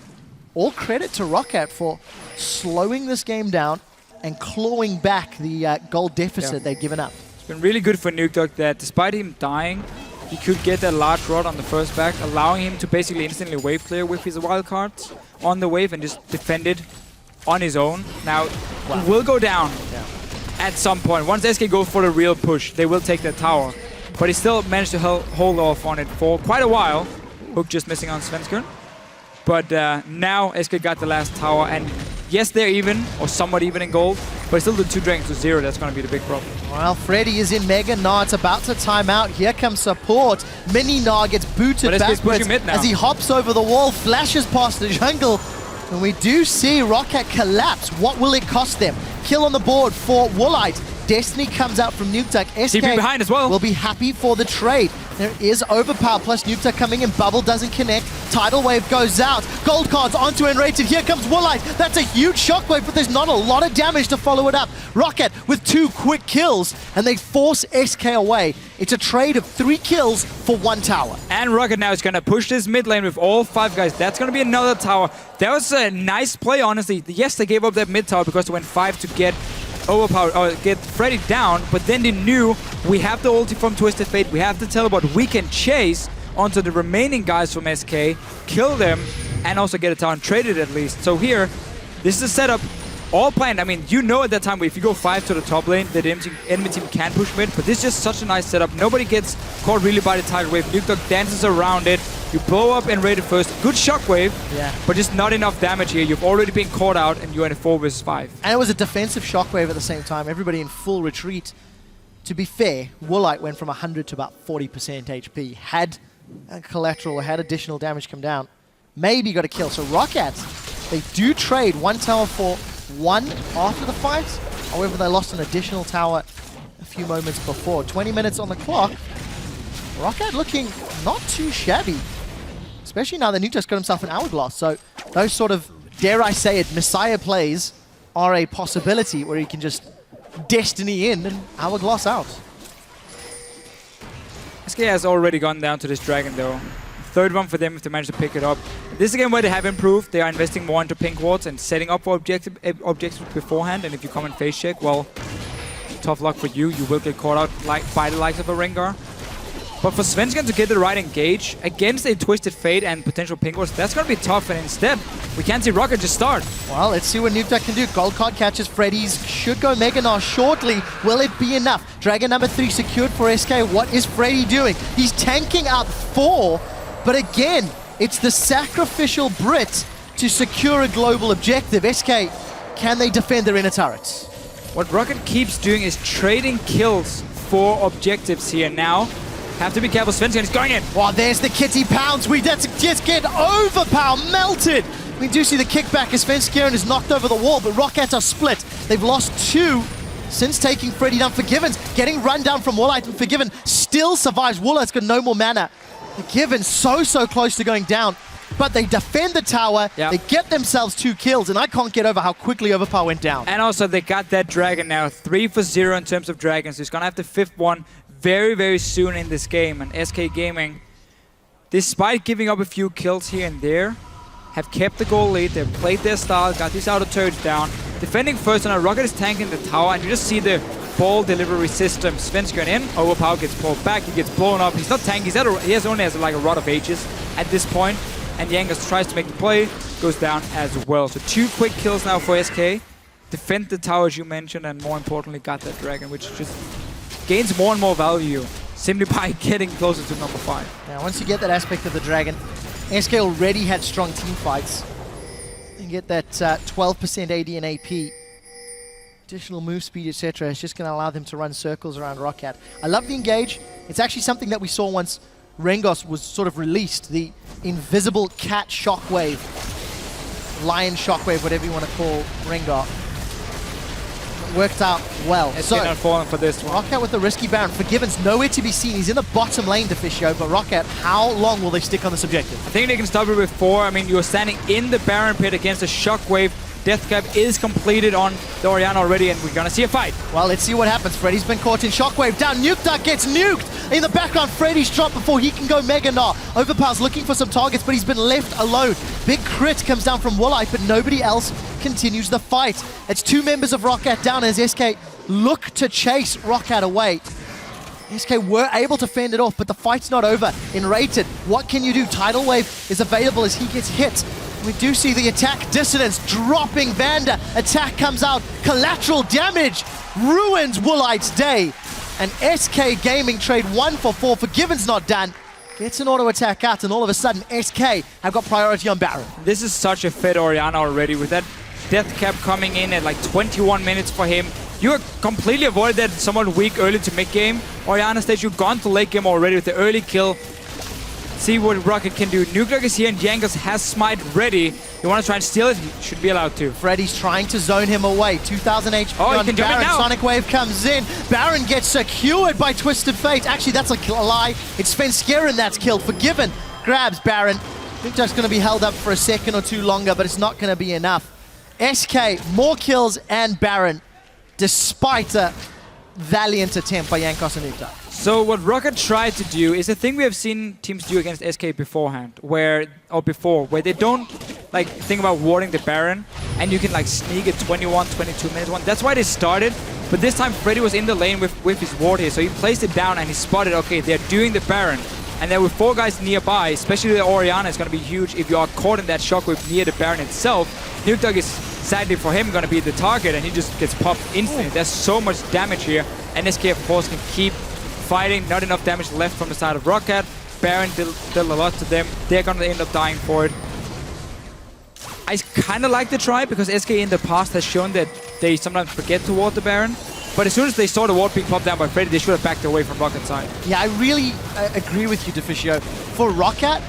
all credit to ROCCAT for slowing this game down and clawing back the goal deficit they've given up. It's been really good for Nukeduck that despite him dying, he could get that large rod on the first back, allowing him to basically instantly wave clear with his wild cards on the wave and just defend it on his own. Now, he will go down at some point. Once SK go for the real push, they will take that tower. But he still managed to hold off on it for quite a while. Hook just missing on Svenskeren. But now SK got the last tower, and yes, they're even, or somewhat even in gold, but still the 2 dragons to 0, that's going to be the big problem. Well, Freddy is in Mega. Nah, it's about to time out. Here comes support. Mini Nah gets booted backwards as he hops over the wall, flashes past the jungle. And we do see ROCCAT collapse. What will it cost them? Kill on the board for Woolite. Destiny comes out from Nukeduck. SK behind as well. Will be happy for the trade. There is Overpower plus Nukeduck coming in. Bubble doesn't connect. Tidal Wave goes out. Gold cards onto Enrated. Here comes Woolite. That's a huge shockwave, but there's not a lot of damage to follow it up. ROCCAT with 2 quick kills, and they force SK away. It's a trade of 3 kills for 1 tower. And ROCCAT now is going to push this mid lane with all 5 guys. That's going to be another tower. That was a nice play, honestly. Yes, they gave up that mid tower because they went 5 to get overpowered or get Freddy down, but then they knew we have the ulti from Twisted Fate, we have the teleport, we can chase onto the remaining guys from SK, kill them, and also get a tower and trade it at least. So here, this is a setup all planned. I mean, you know at that time, if you go 5 to the top lane, the enemy team can push mid, but this is just such a nice setup. Nobody gets caught really by the tidal wave. Nukeduck dances around it. You blow up and raid it first. Good shockwave, but just not enough damage here. You've already been caught out, and you're in a 4 versus 5. And it was a defensive shockwave at the same time. Everybody in full retreat. To be fair, Woolite went from 100 to about 40% HP. Had collateral, had additional damage come down. Maybe got a kill. So ROCCAT, they do trade 1 tower for 1 after the fight. However, they lost an additional tower a few moments before. 20 minutes on the clock. ROCCAT looking not too shabby. Especially now that Nukeduck's got himself an Hourglass. So those sort of, dare I say it, Messiah plays are a possibility where he can just destiny in and hourglass out. SK has already gone down to this dragon though. Third one for them if they manage to pick it up. This is a game where they have improved. They are investing more into pink wards and setting up for objectives beforehand. And if you come and face check, well, tough luck for you. You will get caught out by the likes of a Rengar. But for Svensson to get the right engage against a Twisted Fate and potential pink wards, that's going to be tough. And instead, we can't see ROCCAT just start. Well, let's see what Nukeduck can do. Gold card catches Freddy's. Should go Mega Gnar shortly. Will it be enough? Dragon number 3 secured for SK. What is Freddy doing? He's tanking out 4. But again, it's the sacrificial Brit to secure a global objective. SK, can they defend their inner turrets? What ROCCAT keeps doing is trading kills for objectives here now. Have to be careful, Svensson is going in. Wow, there's the kitty pounds. We just get overpower melted. We do see the kickback as Svensson is knocked over the wall, but ROCCAT are split. They've lost 2 since taking Freddy down. Forgiven's getting run down from Woolite, and Forgiven still survives. Woolite's got no more mana. Forgiven so close to going down, but they defend the tower. Yep. They get themselves 2 kills, and I can't get over how quickly Overpower went down. And also they got that dragon now, 3 for 0 in terms of dragons. He's gonna have the 5th one very soon in this game. And SK Gaming, despite giving up a few kills here and there, have kept the goal lead. They've played their style, got these outer turrets down. Defending first, and ROCCAT is tanking the tower, and you just see the ball delivery system. Svensson in, Overpower gets pulled back, he gets blown up. He's not tanking, he only has like a Rod of Ages at this point. And Jankos tries to make the play, goes down as well. So 2 quick kills now for SK. Defend the tower as you mentioned, and more importantly got that dragon, which just gains more and more value simply by getting closer to number 5. Now once you get that aspect of the dragon, SK already had strong team fights. You get that 12% AD and AP. Additional move speed, etc. is just going to allow them to run circles around ROCCAT. I love the engage. It's actually something that we saw once Rengos was sort of released. The invisible cat shockwave, lion shockwave, whatever you want to call Rengar. Worked out well. SK not falling for this one. ROCCAT with the risky Baron. Forgiven's nowhere to be seen. He's in the bottom lane, Deficio, but ROCCAT, how long will they stick on this objective? I think they can stop it with 4. I mean, you're standing in the Baron pit against a shockwave. Death Cap is completed on the Orianna already, and we're gonna see a fight. Well, let's see what happens. Freddy's been caught in shockwave. Down, Nukeduck gets nuked. In the background, Freddy's dropped before he can go Mega Gnar. Overpower's looking for some targets, but he's been left alone. Big crit comes down from Woolite, but nobody else continues the fight. It's 2 members of ROCCAT down as SK look to chase ROCCAT away. SK were able to fend it off, but the fight's not over. Enrated, what can you do? Tidal Wave is available as he gets hit. We do see the attack dissonance dropping Vander. Attack comes out, collateral damage ruins Woolite's day. And SK Gaming trade 1 for 4. Forgiven's not done. Gets an auto attack out, and all of a sudden SK have got priority on Baron. This is such a fed Orianna already with that Death Cap coming in at like 21 minutes for him. You completely avoided that somewhat weak early to mid-game. Orianna stage, you've gone to late game already with the early kill. See what ROCCAT can do. Nukeduck is here and Jankos has Smite ready. You want to try and steal it? He should be allowed to. Freddy's trying to zone him away. 2,000 HP on Baron. Sonic Wave comes in. Baron gets secured by Twisted Fate. Actually, that's a lie. It's Svensson that's killed. Forgiven grabs Baron. Nukeduck's going to be held up for a second or 2 longer, but it's not going to be enough. SK, more kills and Baron, despite a valiant attempt by Jankos and Nukeduck. So what ROCCAT tried to do is a thing we have seen teams do against SK beforehand, where they don't like think about warding the Baron, and you can like sneak a 21, 22 minute one. That's why they started, but this time Freddy was in the lane with his ward here, so he placed it down and he spotted, okay, they're doing the Baron. And then with 4 guys nearby, especially the Orianna, is going to be huge if you are caught in that shockwave near the Baron itself. Nukeduck is, sadly for him, going to be the target, and he just gets popped instantly. There's so much damage here, and SK of course can keep fighting. Not enough damage left from the side of ROCCAT. Baron did a lot to them. They're going to end up dying for it. I kind of like the try because SK in the past has shown that they sometimes forget to ward the Baron. But as soon as they saw the ward being popped down by Freddy, they should have backed away from ROCCAT's side. Yeah, I really agree with you, Deficio. For ROCCAT,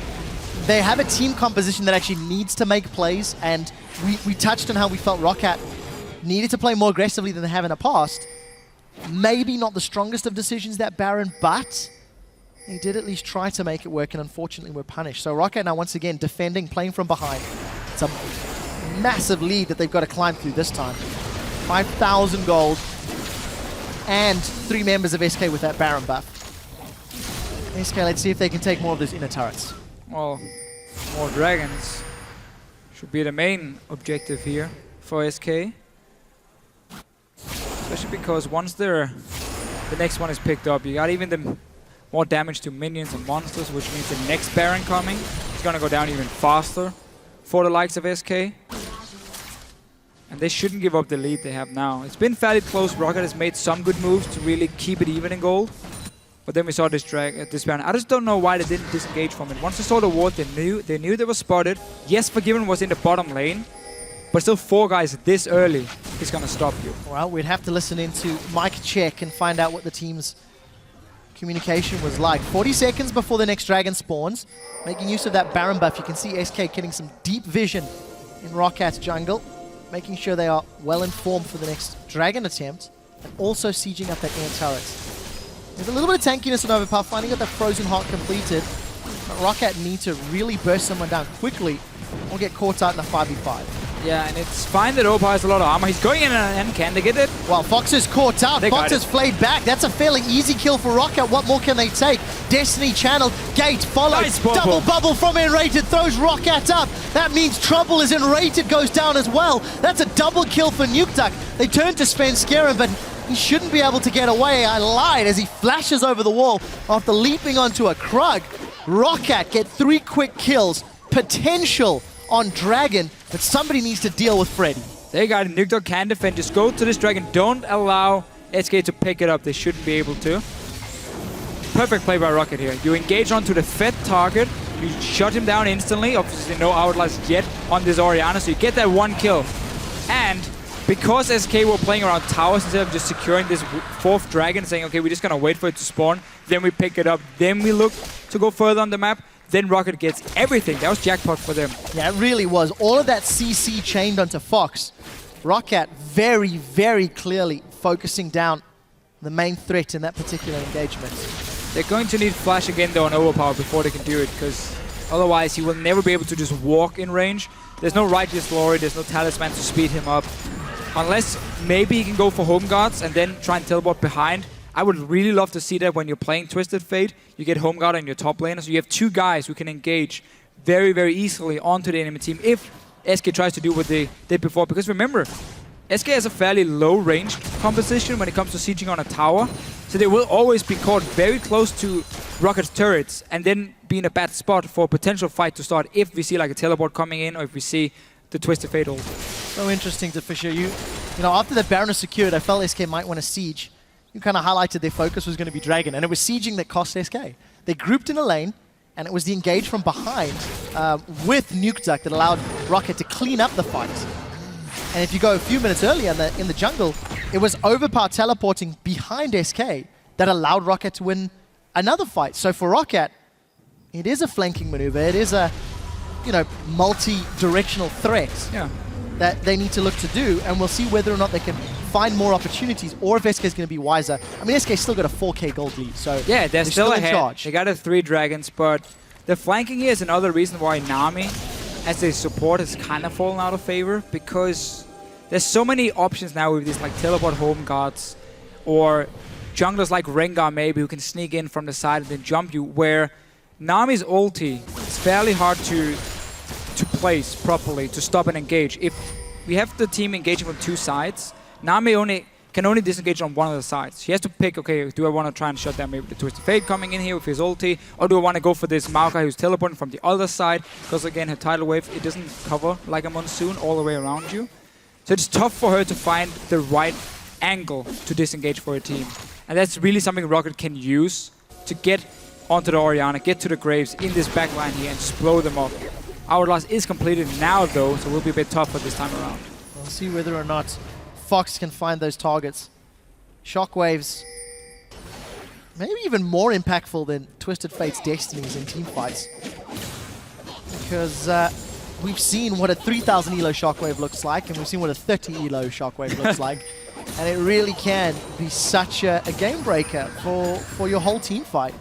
they have a team composition that actually needs to make plays, and we touched on how we felt ROCCAT needed to play more aggressively than they have in the past. Maybe not the strongest of decisions, that Baron, but they did at least try to make it work, and unfortunately were punished. So ROCCAT now once again defending, playing from behind. It's a massive lead that they've got to climb through this time. 5,000 gold. And 3 members of SK with that Baron buff. SK, let's see if they can take more of those inner turrets. Well, more dragons should be the main objective here for SK. Especially because once the next one is picked up, you got even the more damage to minions and monsters, which means the next Baron coming is gonna go down even faster for the likes of SK. And they shouldn't give up the lead they have now. It's been fairly close. ROCCAT has made some good moves to really keep it even in gold. But then we saw this Baron. I just don't know why they didn't disengage from it. Once they saw the ward, they knew they were spotted. Yes, Forgiven was in the bottom lane, but still 4 guys this early is gonna stop you. Well, we'd have to listen into Mike Check and find out what the team's communication was like. 40 seconds before the next dragon spawns. Making use of that Baron buff, you can see SK getting some deep vision in ROCCAT's jungle, making sure they are well informed for the next dragon attempt, and also sieging up that air turret. There's a little bit of tankiness on Overpower, finally got that Frozen Heart completed, but ROCCAT need to really burst someone down quickly or get caught out in a 5v5. Yeah, and it's fine that Overpower has a lot of armor. He's going in and can they get it? Well, Fox is caught out. Fox is flayed back. That's a fairly easy kill for ROCCAT. What more can they take? Destiny channel, Gate followed. Nice double bubble from Enrated, throws ROCCAT up. That means Trouble is Enrated, goes down as well. That's a double kill for Nukeduck. They turn to Svenskeren, but he shouldn't be able to get away. I lied as he flashes over the wall after leaping onto a Krug. ROCCAT get 3 quick kills. Potential on Dragon, but somebody needs to deal with Freddy. They got it. Nukeduck can defend. Just go to this Dragon. Don't allow SK to pick it up. They shouldn't be able to. Perfect play by ROCCAT here. You engage onto the Fed target. You shut him down instantly. Obviously, no Outlast yet on this Orianna, so you get that 1 kill. And because SK were playing around towers instead of just securing this 4th Dragon, saying, okay, we're just going to wait for it to spawn, then we pick it up, then we look to go further on the map, then ROCCAT gets everything. That was jackpot for them. Yeah, it really was. All of that CC chained onto Fox. ROCCAT very, very clearly focusing down the main threat in that particular engagement. They're going to need Flash again, though, on Overpower before they can do it, because otherwise he will never be able to just walk in range. There's no Righteous Glory, there's no Talisman to speed him up. Unless maybe he can go for Home Guards and then try and teleport behind. I would really love to see that when you're playing Twisted Fate. You get Home Guard on your top laner, so you have 2 guys who can engage very, very easily onto the enemy team if SK tries to do what they did before. Because remember, SK has a fairly low range composition when it comes to sieging on a tower, so they will always be caught very close to ROCCAT's turrets and then be in a bad spot for a potential fight to start if we see like a teleport coming in or if we see the Twisted Fate ult. So interesting to Fisher. You know, after the Baron is secured, I felt SK might want to siege. You kind of highlighted their focus was going to be Dragon, and it was sieging that cost SK. They grouped in a lane, and it was the engage from behind with Nukeduck that allowed ROCCAT to clean up the fight. And if you go a few minutes earlier in the jungle, it was Overpower teleporting behind SK that allowed ROCCAT to win another fight. So for ROCCAT, it is a flanking maneuver. It is a, you know, multi-directional threat that they need to look to do, and we'll see whether or not they can find more opportunities, or if SK is going to be wiser. I mean, SK still got a 4K gold lead, so yeah, they're still in ahead. charge. They got a 3 dragons, but the flanking here is another reason why Nami, as a support, has kind of fallen out of favor, because there's so many options now with these like teleport Home Guards, or junglers like Rengar maybe who can sneak in from the side and then jump you, where Nami's ulti is fairly hard to place properly to stop and engage. If we have the team engaging from 2 sides, Nami can only disengage on one of the sides. She has to pick, okay, do I want to try and shut down maybe the Twisted Fate coming in here with his ulti, or do I want to go for this Maokai who's teleporting from the other side? Because again, her tidal wave, it doesn't cover like a monsoon all the way around you. So it's tough for her to find the right angle to disengage for her team. And that's really something ROCCAT can use to get onto the Orianna, get to the Graves in this backline here and just blow them up. Hourglass is completed now though, so it will be a bit tougher this time around. We'll see whether or not Fox can find those targets. Shockwaves, maybe even more impactful than Twisted Fate's Destinies in team fights. Because we've seen what a 3000 elo Shockwave looks like, and we've seen what a 30 elo Shockwave looks like. And it really can be such a game breaker for your whole team fight.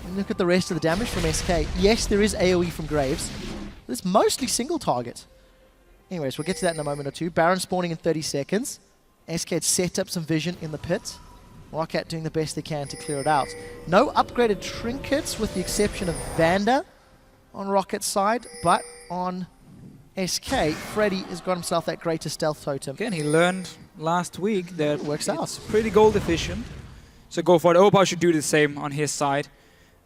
And look at the rest of the damage from SK. Yes, there is AoE from Graves, but it's mostly single target. Anyways, we'll get to that in a moment or two. Baron spawning in 30 seconds. SK had set up some vision in the pit. ROCCAT doing the best they can to clear it out. No upgraded trinkets with the exception of Vanda on ROCCAT's side, but on SK, Freddy has got himself that greater stealth totem. Again, he learned last week that works out. It's pretty gold efficient. So go for it. Overpower should do the same on his side.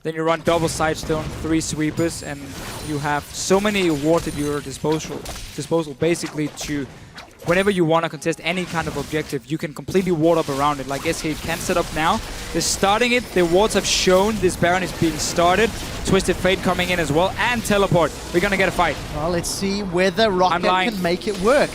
Then you run double sidestone, 3 sweepers, and you have so many wards at your disposal basically to, whenever you want to contest any kind of objective, you can completely ward up around it. Like SK can set up now. They're starting it. The wards have shown this Baron is being started. Twisted Fate coming in as well, and teleport. We're going to get a fight. Well, let's see whether ROCCAT can make it work.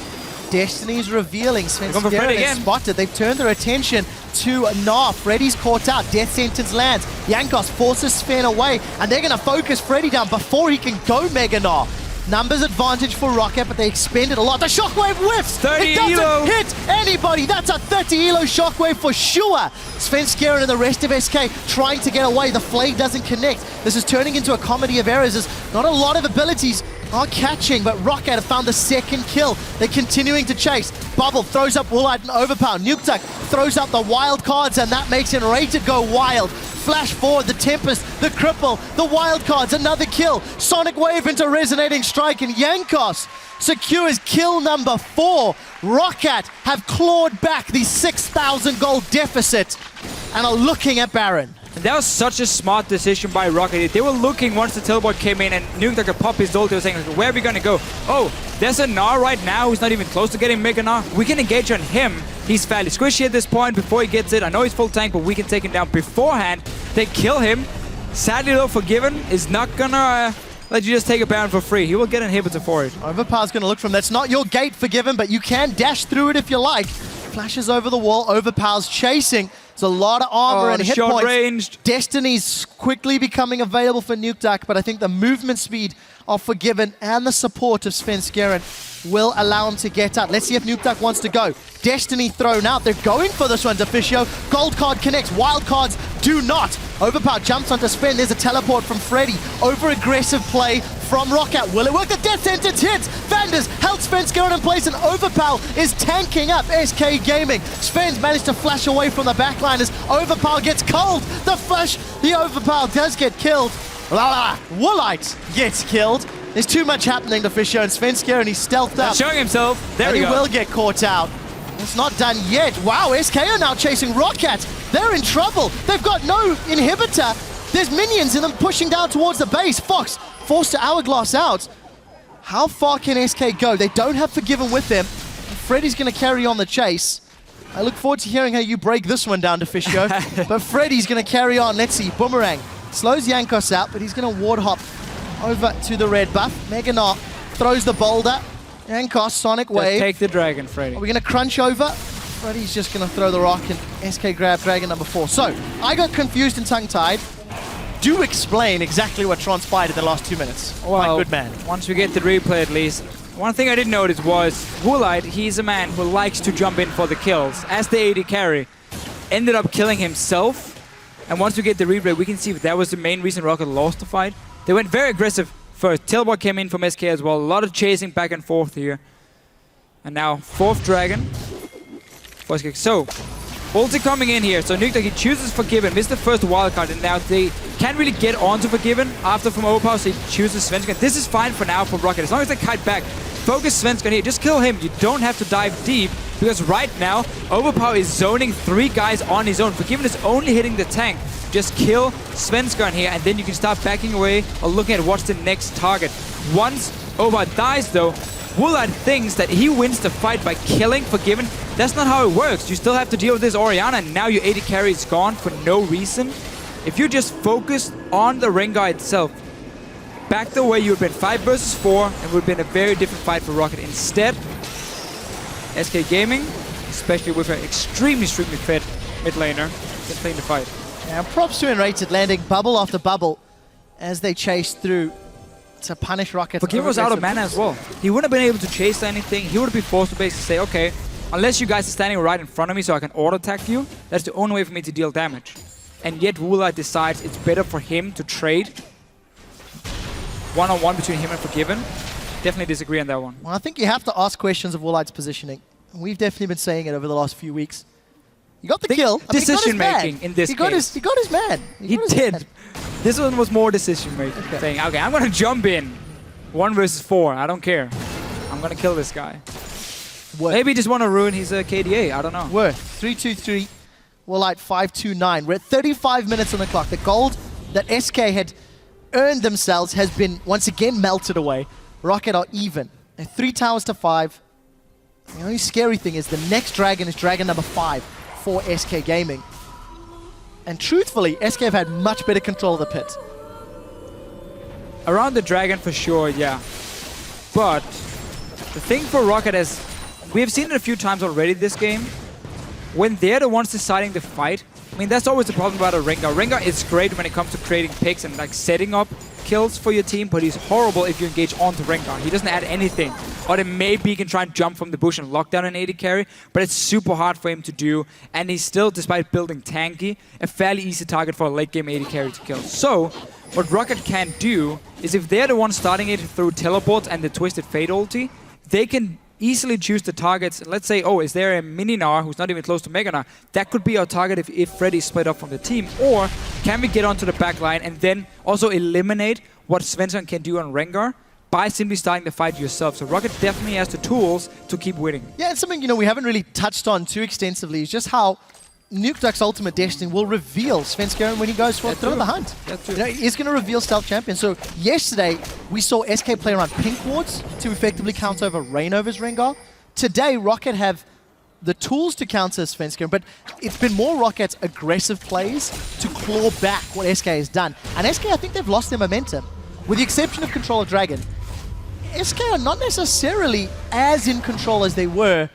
Destiny's revealing. Svenskeren is spotted. They've turned their attention to Gnar. Freddy's caught out. Death sentence lands. Jankos forces Sven away, and they're going to focus Freddy down before he can go Mega Gnar. Numbers advantage for ROCCAT, but they expended a lot. The shockwave whiffs! 30 it doesn't elo. hit anybody! That's a 30 elo shockwave for sure! Svenskeren and the rest of SK trying to get away. The Flay doesn't connect. This is turning into a comedy of errors. There's not a lot of abilities are catching, but ROCCAT have found the second kill. They're continuing to chase. Bubble throws up Woolite and Overpower. Nukeduck throws up the wild cards, and that makes Enrated go wild. Flash forward, the Tempest, the Cripple, the wild cards, another kill. Sonic Wave into Resonating Strike, and Jankos secures kill number 4. ROCCAT have clawed back the 6,000 gold deficit and are looking at Baron. And that was such a smart decision by ROCCAT. They were looking once the teleport came in and Nukeduck could pop his ult. They were saying, where are we going to go? Oh, there's a Gnar right now who's not even close to getting Mega Gnar. We can engage on him. He's fairly squishy at this point before he gets it. I know he's full tank, but we can take him down beforehand. They kill him. Sadly though, Forgiven is not gonna let you just take a Baron for free. He will get an inhibitor for it. Overpower's gonna look for him. That's not your gate, Forgiven, but you can dash through it if you like. Flashes over the wall. Overpower's chasing. There's a lot of armor and hit points. Ranged. Destiny's quickly becoming available for Nukeduck, but I think the movement speed of Forgiven and the support of Svenskeren will allow him to get out. Let's see if Nukeduck wants to go. Destiny thrown out. They're going for this one, Deficio. Gold card connects. Wild cards do not. Overpower jumps onto Sven. There's a teleport from Freddy. Over-aggressive play from ROCCAT. Will it work? The death sentence hits. Vanders held Svenskeren in place, and Overpower is tanking up SK Gaming. Sven's managed to flash away from the backline as Overpower gets cold. The flash, the Overpower does get killed. Woolite gets killed. There's too much happening to Fisher, and Svenskeren, he's stealthed up. Showing himself. There and we go. He will get caught out. It's not done yet. Wow, SK are now chasing ROCCAT. They're in trouble. They've got no inhibitor. There's minions in them pushing down towards the base. Fox forced to Hourglass out. How far can SK go? They don't have Forgiven with them. Freddy's going to carry on the chase. I look forward to hearing how you break this one down, Deficio. But Freddy's going to carry on. Let's see. Boomerang slows Jankos out, but he's going to ward hop over to the red buff. Mega Gnar throws the boulder. Jankos, Sonic Wave. Just take the dragon, Freddy. Are we going to crunch over? Freddy's just going to throw the rock, and SK grab dragon number 4. So, I got confused and tongue-tied. Do explain exactly what transpired in the last 2 minutes. Well, my good man. Once we get the replay at least. One thing I did notice was Woolite, he's a man who likes to jump in for the kills. As the AD carry, ended up killing himself. And once we get the replay, we can see if that was the main reason ROCCAT lost the fight. They went very aggressive first. Teleport came in from SK as well. A lot of chasing back and forth here. And now, 4th dragon. So, ulti coming in here. So Nukeduck, he chooses Forgiven, missed the first wildcard, and now they can't really get onto Forgiven after from Overpower, so he chooses Svenskeren. This is fine for now for ROCCAT. As long as they kite back, focus Svenskeren here. Just kill him. You don't have to dive deep, because right now, Overpower is zoning 3 guys on his own. Forgiven is only hitting the tank. Just kill Svenskeren here, and then you can start backing away or looking at what's the next target. Once Overpower dies, though, Woolite thinks that he wins the fight by killing Forgiven. That's not how it works. You still have to deal with this Orianna, and now your AD carry is gone for no reason. If you just focus on the Rengar itself, back the way you would have been 5 versus 4, and would have been a very different fight for ROCCAT. Instead, SK Gaming, especially with an extremely fit mid laner, can play the fight. Now, props to Enrated landing bubble after bubble as they chase through to punish ROCCAT. Forgiven was out of mana as well. He wouldn't have been able to chase anything. He would have been forced to basically say, okay, unless you guys are standing right in front of me so I can auto-attack you, that's the only way for me to deal damage. And yet Woolite decides it's better for him to trade one-on-one between him and Forgiven. Definitely disagree on that one. Well, I think you have to ask questions of Woolite's positioning. we've definitely been saying it over the last few weeks. He got the kill. Decision making in this he got case. He got his man. He did. This one was more decision making. Okay. Saying, okay, I'm going to jump in. 1 versus 4. I don't care. I'm going to kill this guy. Maybe he just want to ruin his KDA. I don't know. Worth 3-2-3. Woolite 5-2-9. We're at 35 minutes on the clock. The gold that SK had earned themselves has been once again melted away. ROCCAT are even. They're 3 towers to 5. The only scary thing is the next dragon is dragon number 5 for SK Gaming. And truthfully, SK have had much better control of the pit. Around the dragon for sure, yeah. But the thing for ROCCAT is, we have seen it a few times already this game. When they're the ones deciding the fight, I mean, that's always the problem about a Rengar. Rengar is great when it comes to creating picks and like setting up kills for your team, but he's horrible if you engage onto Rengar. He doesn't add anything. Or then maybe he can try and jump from the bush and lock down an AD carry, but it's super hard for him to do. And he's still, despite building tanky, a fairly easy target for a late game AD carry to kill. So, what ROCCAT can do is if they're the ones starting it through teleports and the Twisted Fate ulti, they can easily choose the targets. Let's say, oh, is there a Mini-Gnar who's not even close to Mega-Gnar? That could be our target if Freddy's split up from the team. Or can we get onto the back line and then also eliminate what Svensson can do on Rengar by simply starting the fight yourself? So ROCCAT definitely has the tools to keep winning. Yeah, and something, we haven't really touched on too extensively is just how Nukeduck's Ultimate Destiny will reveal Svenskeren when he goes for Throw the Hunt. He's going to reveal Stealth Champion. So yesterday, we saw SK play around pink wards to effectively counter over Reignover's Rengar. Today, ROCCAT have the tools to counter Svenskeren, but it's been more ROCCAT's aggressive plays to claw back what SK has done. And SK, I think they've lost their momentum. With the exception of Control of Dragon, SK are not necessarily as in control as they were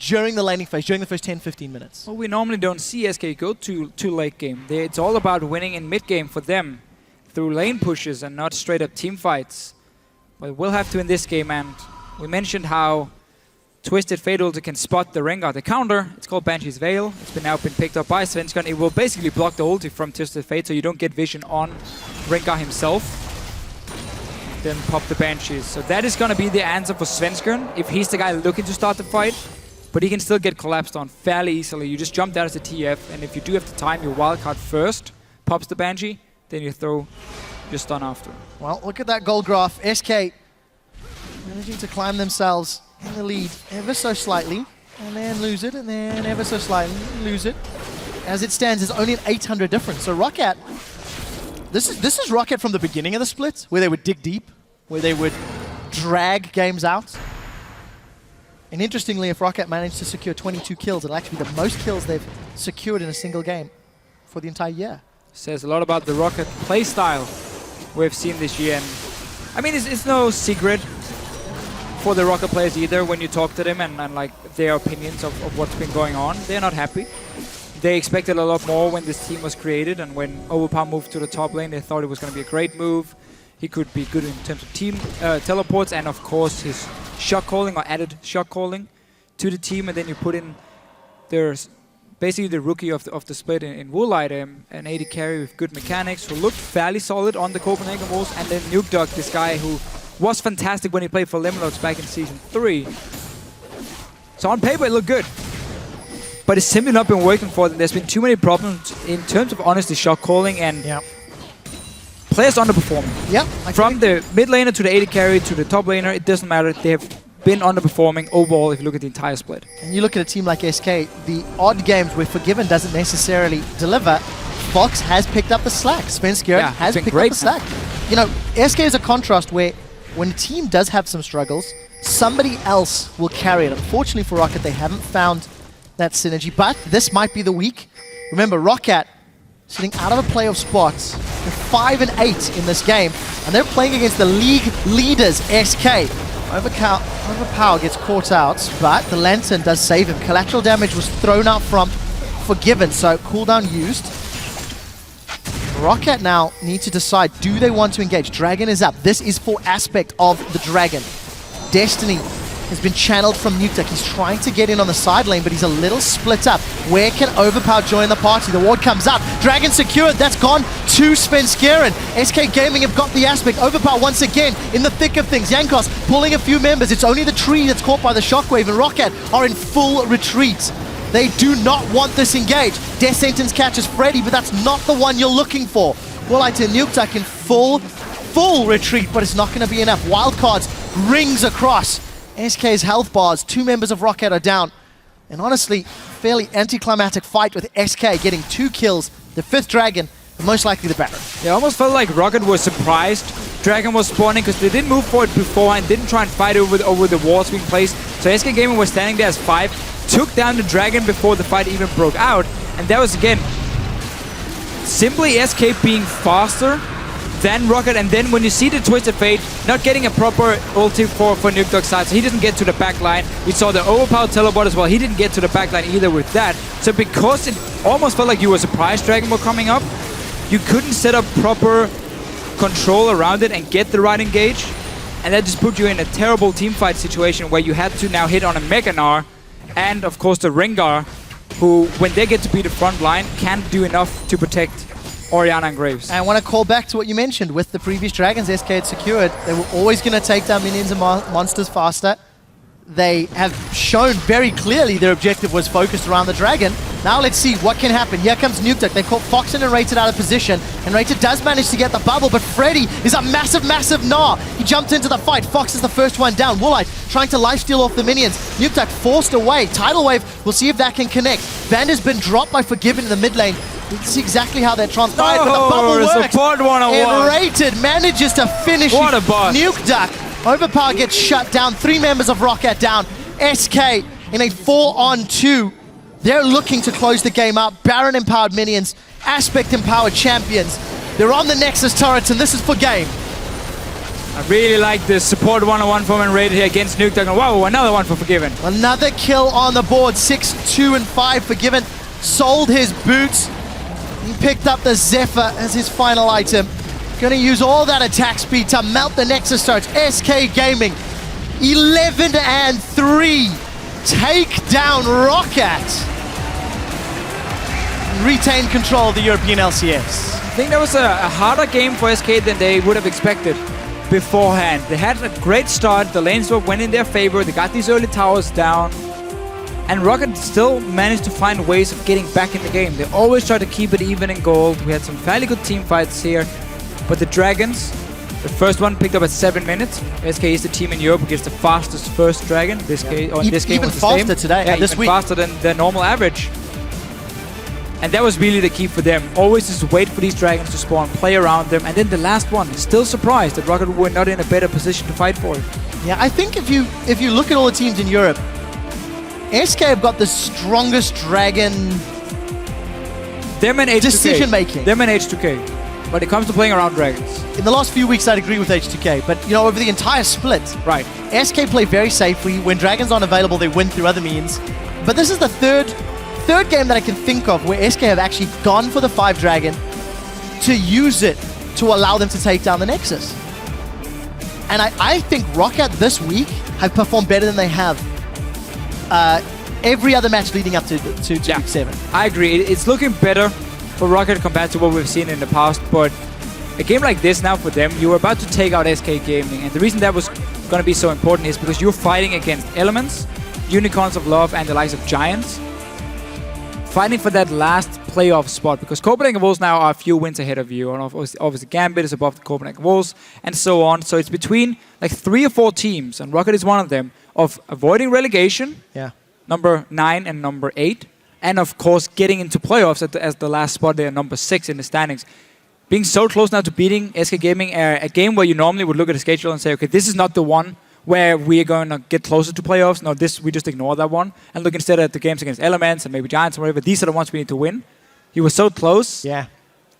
during the laning phase, during the first 10-15 minutes. Well, we normally don't see SK go to late game. It's all about winning in mid game for them through lane pushes and not straight up team fights. But we'll have to in this game, and we mentioned how Twisted Fate ulti can spot the Rengar. The counter, it's called Banshee's Veil. It's now been picked up by Svenskeren. It will basically block the ulti from Twisted Fate so you don't get vision on Rengar himself. Then pop the Banshees. So that is going to be the answer for Svenskeren if he's the guy looking to start the fight. But he can still get collapsed on fairly easily. You just jump down as a TF, and if you do have to time your wildcard first, pops the Banshee, then you throw your stun after. Well, look at that goal graph. SK managing to climb themselves in the lead ever so slightly, and then lose it, and then ever so slightly lose it. As it stands, there's only an 800 difference. So ROCCAT, this is ROCCAT from the beginning of the split, where they would dig deep, where they would drag games out. And interestingly, if ROCCAT managed to secure 22 kills, it'll actually be the most kills they've secured in a single game for the entire year. Says a lot about the ROCCAT playstyle we've seen this year. And I mean, it's no secret for the ROCCAT players either when you talk to them and like their opinions of what's been going on. They're not happy. They expected a lot more when this team was created, and when Overpower moved to the top lane, they thought it was going to be a great move. He could be good in terms of team teleports, and of course his shot calling or added shot calling to the team. And then you put in there's basically the rookie of the split in Woolite, an AD carry with good mechanics who looked fairly solid on the Copenhagen Wolves, and then Nukeduck, this guy who was fantastic when he played for Limelights back in Season 3. So on paper it looked good, but it's simply not been working for them. There's been too many problems in terms of honestly shot calling, and players underperforming. From the mid laner to the AD carry to the top laner, it doesn't matter. They have been underperforming overall if you look at the entire split. And you look at a team like SK, the odd games where Forgiven doesn't necessarily deliver, Fox has picked up the slack. Svenskeren has picked up the slack. SK is a contrast where when a team does have some struggles, somebody else will carry it. Unfortunately for ROCCAT, they haven't found that synergy, but this might be the week. Remember, ROCCAT sitting out of a playoff spot. They're 5-8 in this game, and they're playing against the league leaders, SK. Overpower gets caught out, but the Lantern does save him. Collateral damage was thrown out from Forgiven, so cooldown used. ROCCAT now need to decide, do they want to engage? Dragon is up. This is for aspect of the Dragon. Destiny has been channeled from Nukeduck. He's trying to get in on the side lane, but he's a little split up. Where can Overpower join the party? The ward comes out. Dragon secured. That's gone to Svenskeren. SK Gaming have got the aspect. Overpower once again in the thick of things. Jankos pulling a few members. It's only the tree that's caught by the shockwave, and ROCCAT are in full retreat. They do not want this engage. Death Sentence catches Freddy, but that's not the one you're looking for. Woolite and Nukeduck in full retreat, but it's not going to be enough. Wildcards rings across. SK's health bars, 2 members of ROCCAT are down. And honestly, fairly anticlimactic fight with SK getting 2 kills. The 5th Dragon, and most likely the Baron. It almost felt like ROCCAT was surprised Dragon was spawning because they didn't move for it before and didn't try and fight over the walls being placed. So SK Gaming was standing there as 5, took down the Dragon before the fight even broke out. And that was, again, simply SK being faster than ROCCAT, and then when you see the Twisted Fate not getting a proper ulti for Nukeduck's side, so he doesn't get to the back line. We saw the overpowered teleport as well. He didn't get to the back line either with that. So because it almost felt like you were surprised Dragon were coming up, you couldn't set up proper control around it and get the right engage, and that just put you in a terrible teamfight situation where you had to now hit on a Mega Gnar and of course the Rengar, who when they get to be the front line can't do enough to protect Orianna and Graves. And I want to call back to what you mentioned with the previous Dragons SK had secured. They were always going to take down minions and monsters faster. They have shown very clearly their objective was focused around the Dragon. Now let's see what can happen. Here comes Nukeduck. They caught Foxen and Rated out of position. And Rated does manage to get the bubble, but Freddy is a massive Gnar. He jumped into the fight. Fox is the first one down. Woolite trying to lifesteal off the minions. Nukeduck forced away. Tidal Wave, we'll see if that can connect. Vander's been dropped by Forgiven in the mid lane. Let's see exactly how that transpired, but the bubble works. Support 101. And Rated manages to finish Nukeduck. Overpower gets shut down. 3 members of ROCCAT down. SK in a 4-on-2. They're looking to close the game out. Baron empowered minions, Aspect empowered champions. They're on the Nexus turrets, and this is for game. I really like this support 101 from Rated here against Nukeduck. And wow, another one for Forgiven. Another kill on the board. 6, 2, and 5. Forgiven sold his boots. He picked up the Zephyr as his final item. Gonna use all that attack speed to melt the Nexus turrets. SK Gaming, 11-3. Take down ROCCAT. Retain control of the European LCS. I think that was a harder game for SK than they would have expected beforehand. They had a great start. The lane swap went in their favor. They got these early towers down. And ROCCAT still managed to find ways of getting back in the game. They always try to keep it even in gold. We had some fairly good team fights here. But the Dragons, the first one picked up at 7 minutes. SK is the team in Europe who gets the fastest first Dragon. This game was the same. Even faster today, this even week. faster than the normal average. And that was really the key for them. Always just wait for these Dragons to spawn, play around them. And then the last one, still surprised that ROCCAT were not in a better position to fight for it. Yeah, I think if you look at all the teams in Europe, SK have got the strongest Dragon decision making. Them and H2K. When it comes to playing around Dragons. In the last few weeks, I'd agree with H2K, but over the entire split, right? SK play very safely. When Dragons aren't available, they win through other means. But this is the third game that I can think of where SK have actually gone for the 5 Dragon to use it to allow them to take down the Nexus. And I think ROCCAT this week have performed better than they have every other match leading up to week 7. I agree. It's looking better for ROCCAT compared to what we've seen in the past, but a game like this now for them, you were about to take out SK Gaming, and the reason that was going to be so important is because you're fighting against Elements, Unicorns of Love, and the likes of Giants, fighting for that last playoff spot, because Copenhagen Wolves now are a few wins ahead of you, and obviously Gambit is above the Copenhagen Wolves, and so on. So it's between like 3 or 4 teams, and ROCCAT is one of them, of avoiding relegation, number 9 and number 8, and of course getting into playoffs as the last spot. They are number 6 in the standings. Being so close now to beating SK Gaming, a game where you normally would look at a schedule and say, okay, this is not the one where we are going to get closer to playoffs. No, we just ignore that one and look instead at the games against Elements and maybe Giants or whatever. These are the ones we need to win. You were so close. Yeah.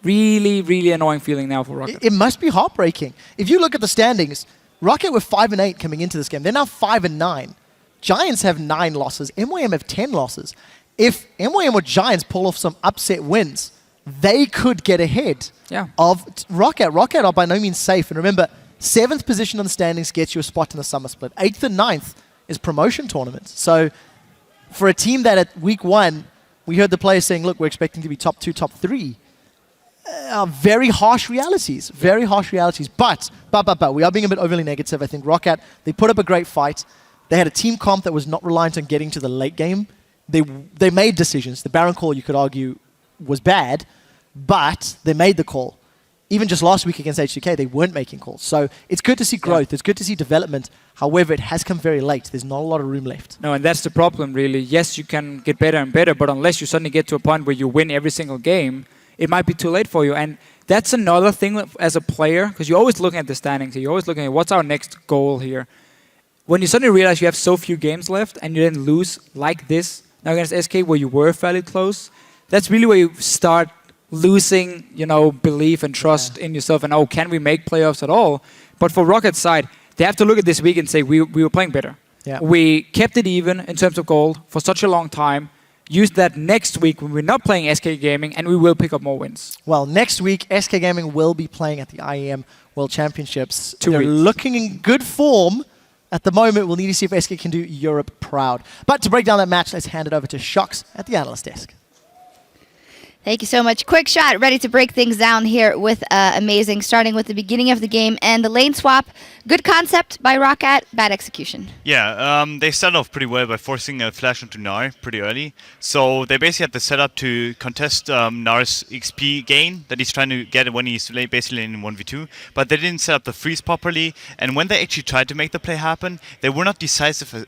Really, really annoying feeling now for ROCCAT. It must be heartbreaking. If you look at the standings, ROCCAT were 5-8 coming into this game. They're now 5-9. Giants have 9 losses. MYM have 10 losses. If MYM or Giants pull off some upset wins, they could get ahead of ROCCAT. ROCCAT are by no means safe. And remember, 7th position on the standings gets you a spot in the summer split. 8th and 9th is promotion tournaments. So for a team that at week 1, we heard the players saying, look, we're expecting to be top 2, top 3. Very harsh realities. Very harsh realities. But, we are being a bit overly negative. I think ROCCAT, they put up a great fight. They had a team comp that was not reliant on getting to the late game. They made decisions. The Baron call, you could argue, was bad, but they made the call. Even just last week against HDK, they weren't making calls. So it's good to see growth. It's good to see development. However, it has come very late. There's not a lot of room left. No, and that's the problem, really. Yes, you can get better and better, but unless you suddenly get to a point where you win every single game, it might be too late for you. And that's another thing as a player, because you're always looking at the standings. You're always looking at what's our next goal here. When you suddenly realize you have so few games left and you then lose like this, now against SK where you were fairly close, that's really where you start losing, belief and trust in yourself and, can we make playoffs at all? But for ROCCAT's side, they have to look at this week and say, we were playing better. Yeah. We kept it even in terms of gold for such a long time. Use that next week when we're not playing SK Gaming, and we will pick up more wins. Well, next week, SK Gaming will be playing at the IEM World Championships. 2 They're weeks. looking in good form. At the moment, we'll need to see if SK can do Europe proud. But to break down that match, let's hand it over to Shox at the analyst desk. Thank you so much. Quick shot, ready to break things down here with Amazing, starting with the beginning of the game and the lane swap. Good concept by ROCCAT, bad execution. Yeah, they started off pretty well by forcing a flash into Gnar pretty early. So they basically had the setup to contest Gnar's XP gain that he's trying to get when he's basically in 1v2. But they didn't set up the freeze properly. And when they actually tried to make the play happen, they were not decisive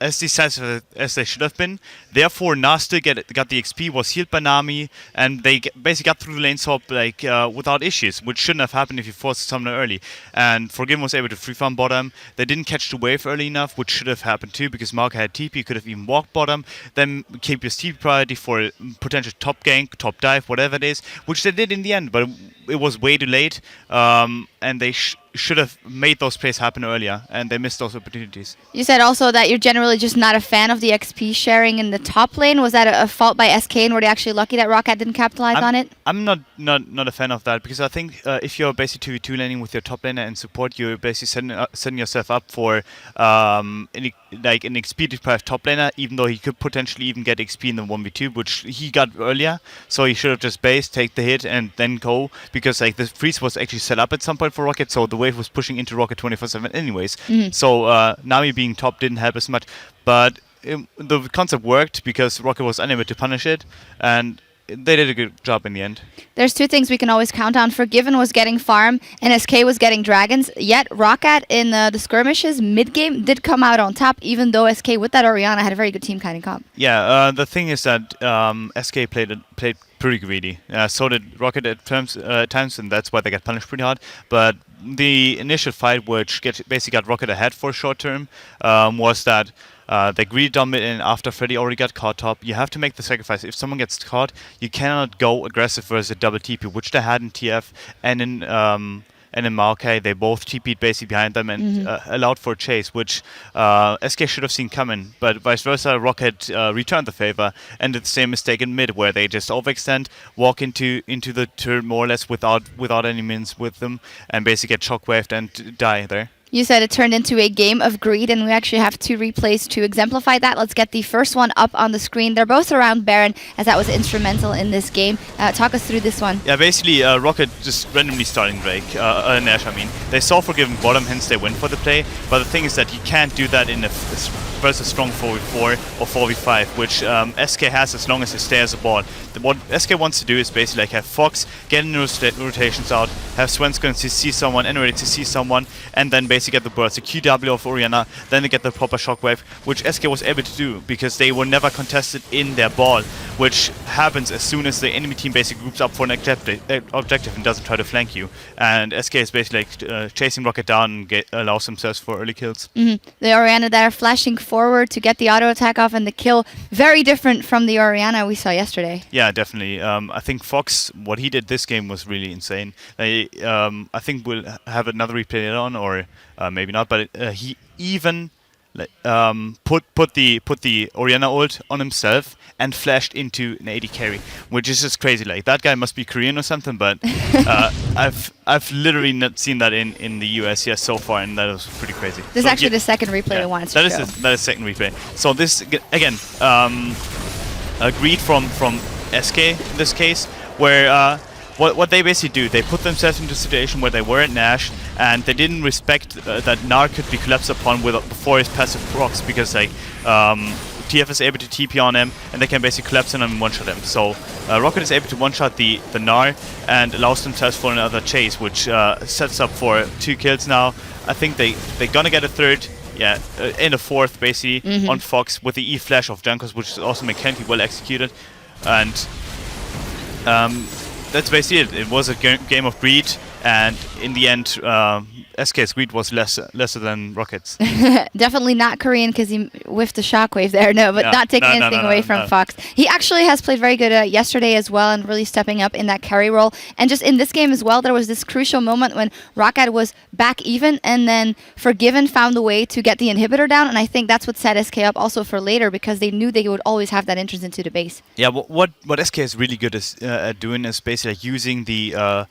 as decisive as they should have been. Therefore, Gnar still got the XP, was healed by Nami, and they basically got through the lane swap without issues, which shouldn't have happened if you forced Summoner early. And Forgiven was able to free farm bottom. They didn't catch the wave early enough, which should have happened too, because Marka had TP, could have even walked bottom, then keep your TP priority for a potential top gank, top dive, whatever it is, which they did in the end, but it was way too late, and they should have made those plays happen earlier, and they missed those opportunities. You said also that you're generally just not a fan of the XP sharing in the top lane. Was that a fault by SK, and were they actually lucky that ROCCAT didn't capitalize on it? I'm not a fan of that, because I think if you're basically 2v2 laning with your top laner and support, you're basically setting yourself up for an XP deprived top laner, even though he could potentially even get XP in the 1v2, which he got earlier. So he should have just based, take the hit, and then go, because the freeze was actually set up at some point for ROCCAT, so the wave was pushing into ROCCAT 24/7 anyways. So Nami being top didn't help as much, but the concept worked because ROCCAT was unable to punish it, and they did a good job in the end. There's two things we can always count on. Forgiven was getting farm, and SK was getting dragons. Yet ROCCAT in the skirmishes mid-game did come out on top, even though SK with that Orianna had a very good team kind of comp. Yeah, the thing is that SK played pretty greedy. So did ROCCAT at times, and that's why they got punished pretty hard. But the initial fight, which basically got ROCCAT ahead for a short term, was that they greedy dominated, and after Freddy already got caught top, you have to make the sacrifice. If someone gets caught, you cannot go aggressive versus a double TP, which they had in TF and in Maokai. They both TP'd basically behind them and allowed for a chase, which SK should have seen coming. But vice versa, ROCCAT returned the favor and did the same mistake in mid, where they just overextend, walk into the turret more or less without any minions with them, and basically get shockwaved and die there. You said it turned into a game of greed, and we actually have two replays to exemplify that. Let's get the first one up on the screen. They're both around Baron, as that was instrumental in this game. Talk us through this one. Yeah, basically, ROCCAT just randomly starting Drake, Nash, I mean. They saw Forgiven bottom, hence they went for the play, but the thing is that you can't do that in a versus strong 4v4 or 4v5, which SK has as long as they stay as a ball. What SK wants to do is basically have Fox get in rotations out, have Svenskon to see someone, and ready to see someone, and then basically get the burst, the QW of Orianna, then they get the proper shockwave, which SK was able to do because they were never contested in their ball, which happens as soon as the enemy team basically groups up for an objective and doesn't try to flank you. And SK is basically chasing ROCCAT down and allows themselves for early kills. The Orianna that are flashing forward to get the auto attack off and the kill, very different from the Orianna we saw yesterday. Yeah, definitely. I think Fox, what he did this game was really insane. I think we'll have another replay later on, or maybe not, but he even like, put the Orianna ult on himself and flashed into an AD carry, which is just crazy. Like that guy must be Korean or something, but I've literally not seen that in the EU LCS so far, and that was pretty crazy. This is actually the second replay I wanted to show. That is second replay. So this again, agreed from SK in this case, where what they basically do, they put themselves into a situation where they were at Nash and they didn't respect that Gnar could be collapsed upon before his passive procs, because like TF is able to TP on him and they can basically collapse him and one-shot him. So ROCCAT is able to one-shot the Gnar and allows themselves for another chase, which sets up for 2 kills now. I think they're gonna get a third. Yeah, in the fourth basically on Fox with the E flash of Jankos, which is also mechanically well executed, and that's basically it. It was a game of greed, and in the end, SK's greed was lesser than ROCCAT's. Definitely not Korean because he whiffed the shockwave there. No, but not taking anything away from Fox. He actually has played very good yesterday as well, and really stepping up in that carry role. And just in this game as well, there was this crucial moment when ROCCAT was back even, and then Forgiven found a way to get the inhibitor down. And I think that's what set SK up also for later, because they knew they would always have that entrance into the base. Yeah, what SK is really good at doing is basically like using the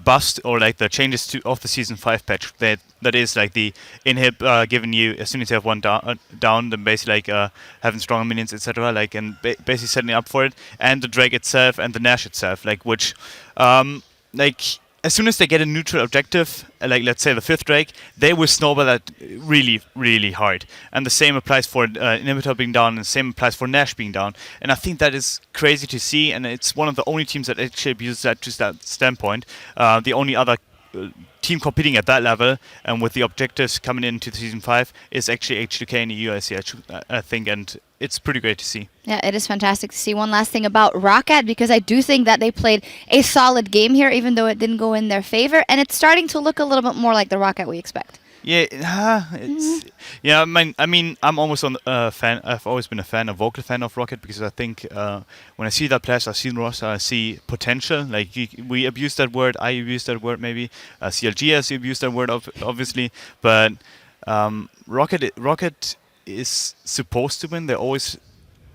bust or like the changes of the Season 5 patch. That is like the inhib giving you, as soon as you have one down, then basically like having stronger minions, etc. Like, and basically setting up for it, and the Drake itself and the Nash itself, like, which like as soon as they get a neutral objective, like let's say the 5th Drake, they will snowball that really, really hard. And the same applies for Inhibitor being down, and the same applies for Nash being down. And I think that is crazy to see, and it's one of the only teams that actually abuses that to that standpoint. The only other team competing at that level, and with the objectives coming into Season 5, is actually H2K in the EU LCS, I think, and it's pretty great to see. Yeah, it is fantastic to see. One last thing about ROCCAT, because I do think that they played a solid game here, even though it didn't go in their favor, and it's starting to look a little bit more like the ROCCAT we expect. Yeah, yeah. I mean, I'm almost a fan. I've always been a vocal fan of ROCCAT, because I think when I see that players, I see roster, I see potential. Like we abuse that word, I abuse that word maybe. CLG has abused that word, obviously, but ROCCAT is supposed to win. They're always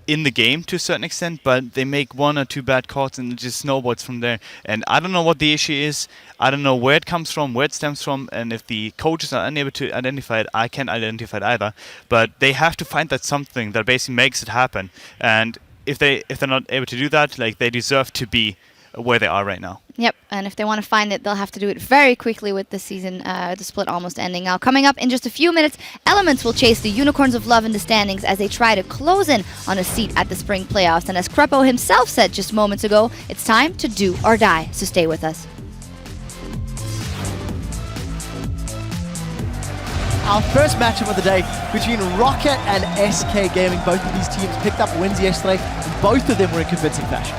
in the game to a certain extent, but they make 1 or 2 bad calls and it just snowballs from there. And I don't know what the issue is. I don't know where it comes from, where it stems from, and if the coaches are unable to identify it, I can't identify it either. But they have to find that something that basically makes it happen. And if they're not able to do that, like, they deserve to be where they are right now. Yep, and if they want to find it, they'll have to do it very quickly with the season, the split almost ending. Now, coming up in just a few minutes, Elements will chase the Unicorns of Love in the standings as they try to close in on a seat at the Spring Playoffs. And as Krepo himself said just moments ago, it's time to do or die, so stay with us. Our first matchup of the day between ROCCAT and SK Gaming. Both of these teams picked up wins yesterday, and both of them were in convincing fashion.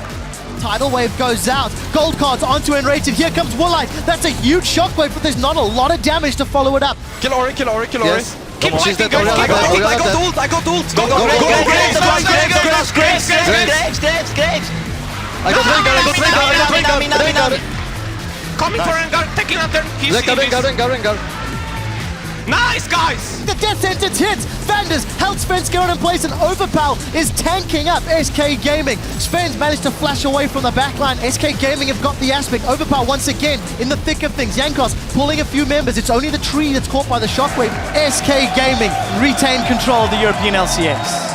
Tidal Wave goes out. Gold cards onto Enrated. Here comes Woolite. That's a huge shockwave, but there's not a lot of damage to follow it up. Kill Ori, kill Ori, kill Ori. Yes. Keep fighting, guys. I got ult. Go, Graves. I got Rengar. Coming for Rengar, taking out their... Rengar. Nice, guys! The death sentence hits. Vander's held Sven's going in place, and Overpower is tanking up SK Gaming. Sven's managed to flash away from the backline. SK Gaming have got the aspect. Overpower once again in the thick of things. Jankos pulling a few members. It's only the tree that's caught by the shockwave. SK Gaming retain control of the European LCS.